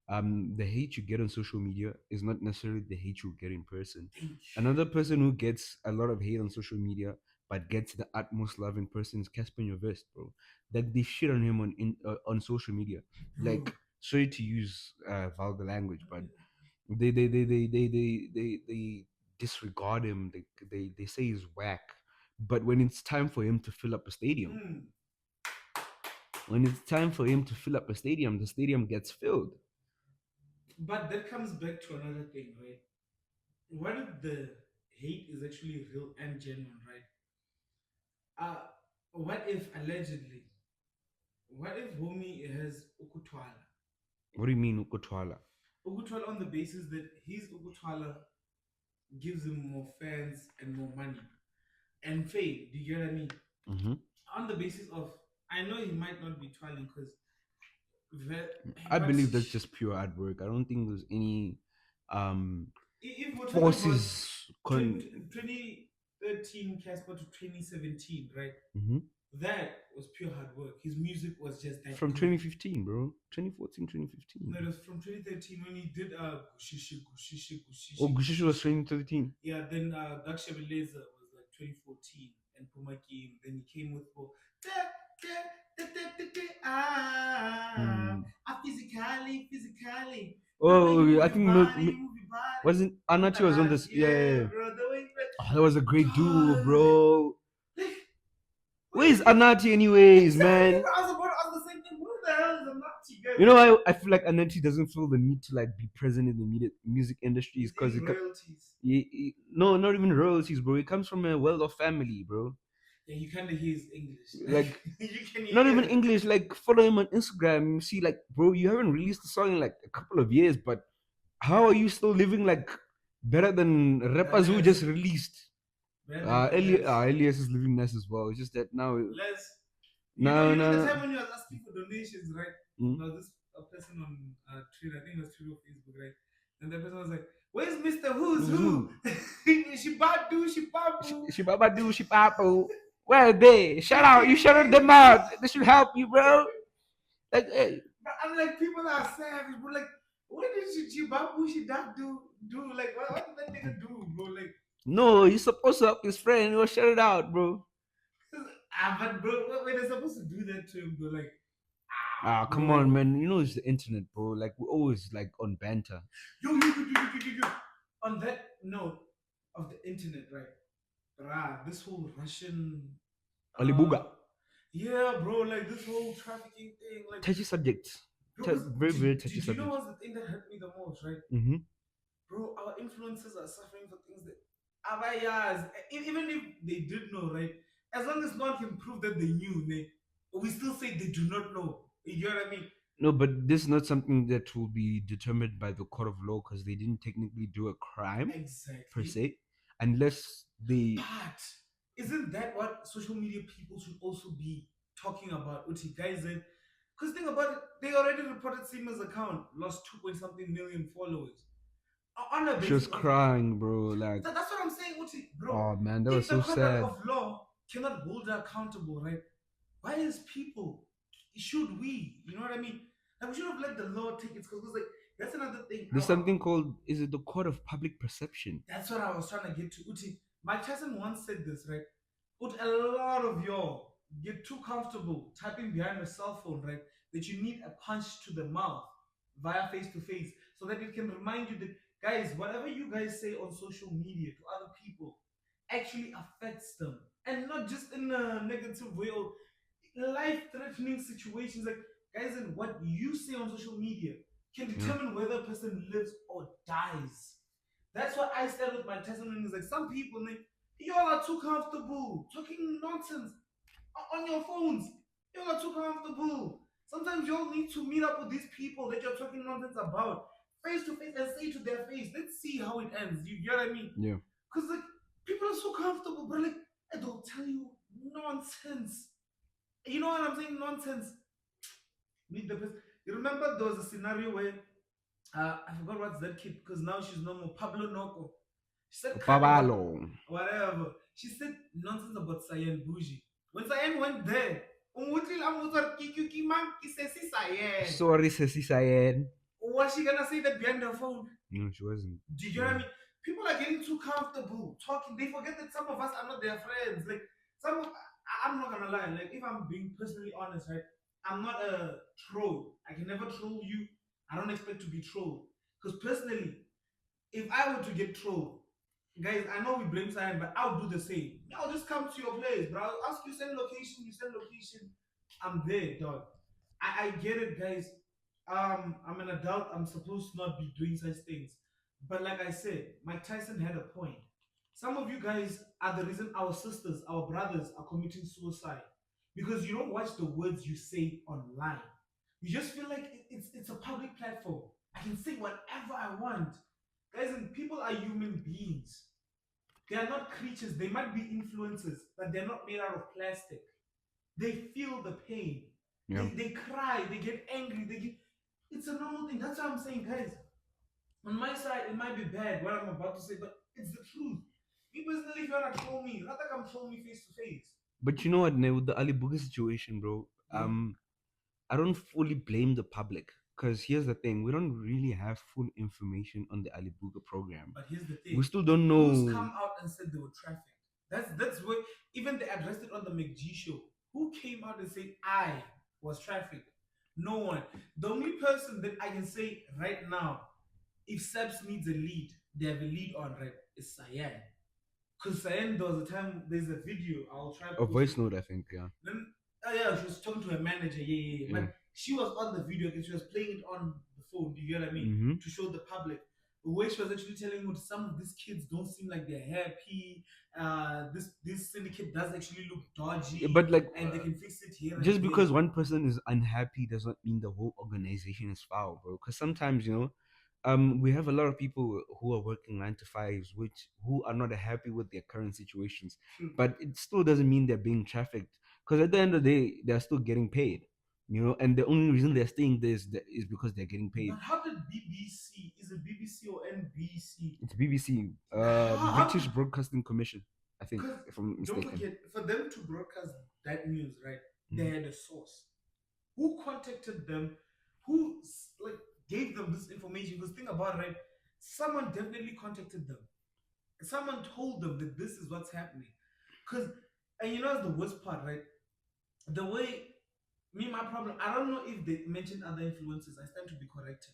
the hate you get on social media is not necessarily the hate you get in person. Another person who gets a lot of hate on social media but gets the utmost love in person is Casper Nyovest, bro. Like they shit on him on social media. Like sorry to use vulgar language, but they disregard him. They say he's whack. But when it's time for him to fill up a stadium, when it's time for him to fill up a stadium, the stadium gets filled. But that comes back to another thing, right? What if the hate is actually real and genuine, right? What if allegedly? What if homie has ukutwala? What do you mean Ukotwala? Ukutwala on the basis that his ukutwala gives him more fans and more money and fame. Do you get what I mean? Mm-hmm. On the basis of, I know he might not be twirling because I believe that's just pure hard work. I don't think there's any if we're forces. 2013 Casper to 2017, right? Mm-hmm. That was pure hard work. His music was just that From good. 2015, bro. 2014, 2015. No, it was from 2013 when he did Gushishi Gushishi Gushishi. Oh, Gushishi was 2013. Yeah, then Dakshabeleza was like 2014 and Puma came. Then he came with physically. Oh, I think wasn't Anati was on this? Yeah. Bro, Oh, that was a great duo, bro. Where's Anati, anyways, man? I was about to ask the same thing. Who the hell is Anati, guys? You know, I feel like Anati doesn't feel the need to like be present in the music industry because royalties. No, not even royalties, bro. He comes from a well-off family, bro. Yeah, you kind of hear his English. Like, you can hear not even English. Like, follow him on Instagram. You see, like, bro, you haven't released a song in like a couple of years, but how are you still living like better than rappers who just released? Elias is living nice as well. It's just that now. You know the time when you was asking for donations, right? There was this person on Twitter, I think it was Twitter or Facebook, right? And the person was like, "Where's Mr. Who's Who? Shibabadu. Where are they? Shout out! You shouted them out. This should help you, bro. Like, hey. But I'm like, people are savage, bro. Like, what did Shibabu do? Like, what did that nigga do, bro? Like, no, he's supposed to help his friend. He was shut it out, bro. But bro, when they're supposed to do that to him, bro, like, come on, man. You know it's the internet, bro. Like we're always like on banter. Yo. On that note of the internet, right? This whole Russian Alabuga. Yeah, bro. Like this whole trafficking thing, like touchy subject. Very touchy subject. You know what's the thing that hurt me the most, right? Mm-hmm. Bro, our influencers are suffering for things that Abayas, even if they did know, right? As long as no one can prove that they knew, we still say they do not know. You know what I mean? No, but this is not something that will be determined by the court of law because they didn't technically do a crime per se, unless they. But isn't that what social media people should also be talking about? Uti guys, because think about it, they already reported Sima's account lost 2 point something million followers. On a she was crying, bro. Like that's what I'm saying, Uti, bro. Oh man, that was so sad. Of law cannot hold her accountable, right? Why is people? Should we? You know what I mean? Like we should have let the law take its course. Because like That's another thing. There's something called, is it the court of public perception? That's what I was trying to get to. Uti, Mike Tyson once said this, right? Ut, a lot of y'all get too comfortable typing behind a cell phone, right? That you need a punch to the mouth via face to face so that it can remind you that, guys, whatever you guys say on social media to other people actually affects them. And not just in a negative way or life threatening situations. Like, guys, and what you say on social media can determine whether a person lives or dies. That's what I said with my testimony. Is like some people, like, y'all are too comfortable talking nonsense on your phones. Y'all are too comfortable. Sometimes y'all need to meet up with these people that you're talking nonsense about face to face and say to their face, let's see how it ends. You get what I mean? Yeah. Because like people are so comfortable, but like they'll tell you nonsense. You know what I'm saying? Nonsense. Meet the person. You remember there was a scenario where I forgot what's that kid because now she's no more Pablo Noko. She said crap about Pabalo. whatever. She said nonsense about Sayan Bougie. When Sayan went there, Sorry, Sissy Sayen. was she gonna say that behind her phone? No, she wasn't. Do you know what I mean? People are getting too comfortable talking. They forget that some of us are not their friends. Like some of, I'm not gonna lie. Like if I'm being personally honest, right? I'm not a troll. I can never troll you. I don't expect to be trolled. Because personally, if I were to get trolled, guys, I know we blame Simon, but I'll do the same. I'll just come to your place, bro. I'll ask you send location, you send location. I'm there, dog. I get it, guys. I'm an adult. I'm supposed to not be doing such things. But like I said, Mike Tyson had a point. Some of you guys are the reason our sisters, our brothers are committing suicide because you don't watch the words you say online. You just feel like it's a public platform. I can say whatever I want. Guys, and people are human beings. They are not creatures. They might be influencers, but they're not made out of plastic. They feel the pain. Yeah. They cry. They get angry. It's a normal thing. That's what I'm saying, guys. On my side, it might be bad what I'm about to say, but it's the truth. Me personally, if you wanna troll me, rather come troll me face to face. But you know what, with the Alabuga situation, bro, Yeah. I don't fully blame the public because here's the thing: we don't really have full information on the Alabuga program. But here's the thing: we still don't know who's come out and said they were trafficked. That's where even they addressed it on the McG show. Who came out and said I was trafficked? No one. The only person that I can say right now, if SEPS needs a lead, they have a lead on, right, is Cyan. Because Cyan, there was a time, there's a video, I'll try a voice note, I think, yeah. Then, yeah, she was talking to her manager, yeah. But she was on the video because she was playing it on the phone, do you get what I mean? Mm-hmm. To show the public. The way she was actually telling you some of these kids don't seem like they're happy. This syndicate does actually look dodgy. Yeah, but like, and they can fix it here. Just because one person is unhappy does not mean the whole organization is foul, bro. Because sometimes, we have a lot of people who are working 9 to 5s, who are not happy with their current situations, but it still doesn't mean they're being trafficked. Because at the end of the day, they're still getting paid, and the only reason they're staying there is because they're getting paid. But how did BBC? Is it BBC or NBC? It's BBC, British Broadcasting Commission, I think, if I'm mistaken. Don't forget, for them to broadcast that news, right? They had a source. Who contacted them? Who gave them this information? Because think about it, right? Someone definitely contacted them. Someone told them that this is what's happening. And you know the worst part, right? The way my problem, I don't know if they mentioned other influencers. I stand to be corrected.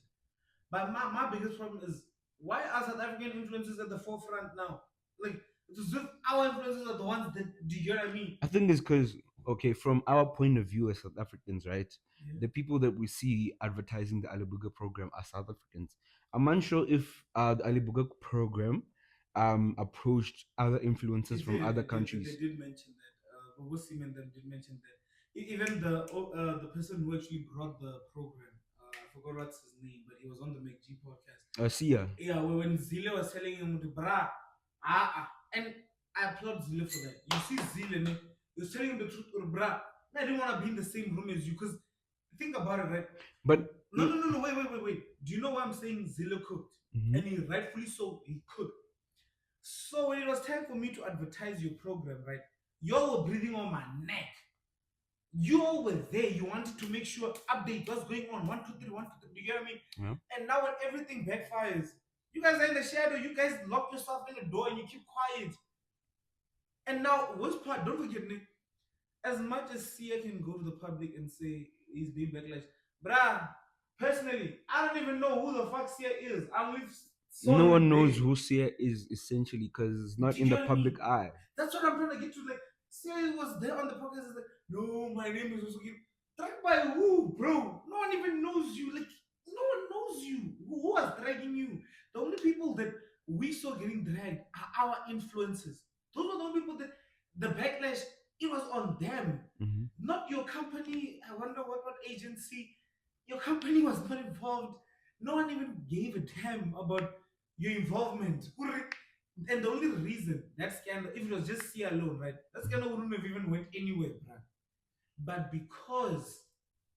But my biggest problem is why are South African influencers at the forefront now? Like, it's as if our influencers are the ones that, do you get what I mean? I think it's because, okay, from our point of view as South Africans, right? Yeah. The people that we see advertising the Alabuga program are South Africans. I'm unsure if the Alabuga program approached other influencers from other countries. They did mention that. Wasim and them did mention that. Even the person who actually brought the program, I forgot what's his name, but he was on the McG podcast. Sia. Yeah, when Zile was telling him to and I applaud Zile for that. You see Zile, he was telling him the truth, brah. I didn't want to be in the same room as you, because think about it, right? But no, wait. Do you know why I'm saying Zile cooked? Mm-hmm. And he rightfully so, he cooked. So when it was time for me to advertise your program, right? Y'all were breathing on my neck. You all were there. You wanted to make sure update what's going on. 1, 2, 3, 1, 2, 3. You get what I mean? Yeah. And now when everything backfires, you guys are in the shadow. You guys lock yourself in the door and you keep quiet. And now, worst part, don't forget, Nick, as much as Sia can go to the public and say he's being backlash, bruh, personally, I don't even know who the fuck Sia is. I only saw No him one knows today. who Sia is essentially because it's not Do you in the get what I mean? public eye. That's what I'm trying to get to. Like, Sia was there on the podcast. He's like, no, my name is also Kim. Dragged by who, bro? No one even knows you. Like, no one knows you. Who was dragging you? The only people that we saw getting dragged are our influencers. Those were the only people that the backlash, it was on them, Mhm. not your company. I wonder what agency. Your company was not involved. No one even gave a damn about your involvement. And the only reason that scandal, if it was just Sia alone, right, that scandal wouldn't have even went anywhere, bruh. But because,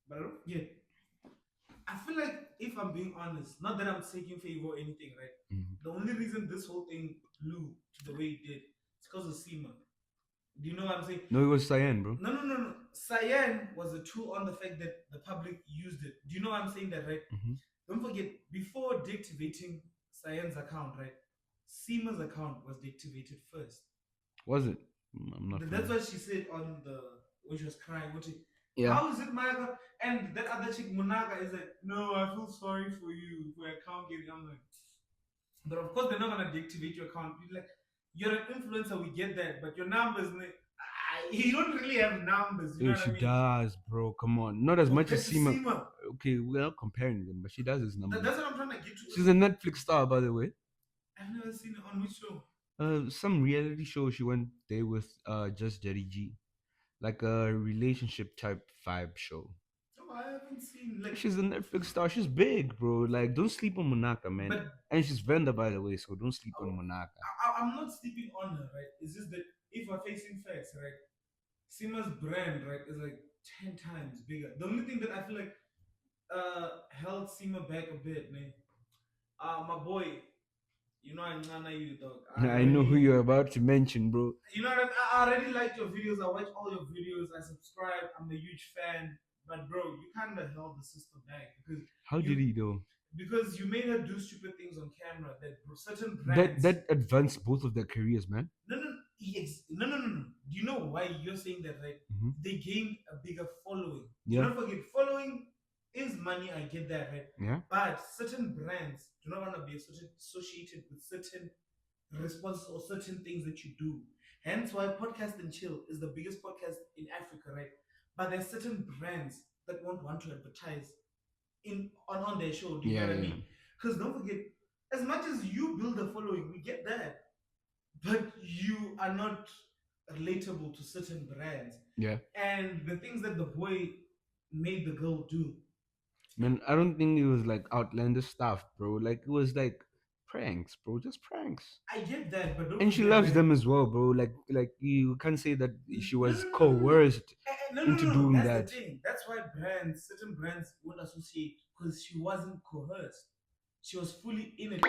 but I don't get, I feel like if I'm being honest, not that I'm taking favor or anything, right? Mhm. The only reason this whole thing blew to the way it did is because of Sima. Do you know what I'm saying? No, it was Cyan, bro. No. Cyan was a tool on the fact that the public used it. Do you know I'm saying that, right? Mhm. Don't forget, before deactivating Cyan's account, right? Seema's account was deactivated first. Was it? I'm not. That's what she said on the when she was crying. Yeah. How is it my account? And that other chick Monaga is like, no, I feel sorry for you for your account getting. I'm like, but of course they're not gonna deactivate your account. You're like, you're an influencer, we get that, but your numbers, you don't really have numbers. You Yo, know what she I mean? does, bro. Come on, not as much Compared as to Seema. Seema, Okay, we're not comparing them, but she does his numbers. that's what I'm trying to get to. She's a Netflix star, by the way. I've never seen it on which show. Some reality show she went there with just Jerry G, like a relationship type vibe show. Oh, I haven't seen like. She's a Netflix star. She's big, bro. Like, don't sleep on Monaka, man. But And she's Venda, by the way, so don't sleep on oh, Monaka. I'm not sleeping on her, right? It's just that if we're facing facts, right? Seema's brand, right, is like 10 times bigger. The only thing that I feel like held Seema back a bit, man. My boy, you know I know you, dog. I know who you're about to mention, bro. You know what I mean? I already like your videos. I watch all your videos. I subscribe. I'm a huge fan. But bro, you kind of held the sister back because How you did he though? because you made her do stupid things on camera that certain That brands. that advanced both of their careers, man. No. Do you know why you're saying that, right? Mhm. They gained a bigger following. Yeah. Do not forget, following is money. I get that, right? Yeah. But certain brands do not want to be associated with certain responses or certain things that you do. Hence why Podcast and Chill is the biggest podcast in Africa, right? But there's certain brands that won't want to advertise on their show. Do you know what I mean? Because don't forget, as much as you build a following, we get that, but you are not relatable to certain brands. Yeah. And the things that the boy made the girl do. Man, I don't think it was like outlandish stuff, bro. Like it was like pranks, bro. Just pranks. I get that, but don't And she forget, loves right? them as well, bro. Like you can't say that she was No. coerced No. into doing That's that. the thing. That's why certain brands won't associate because she wasn't coerced. She was fully in it.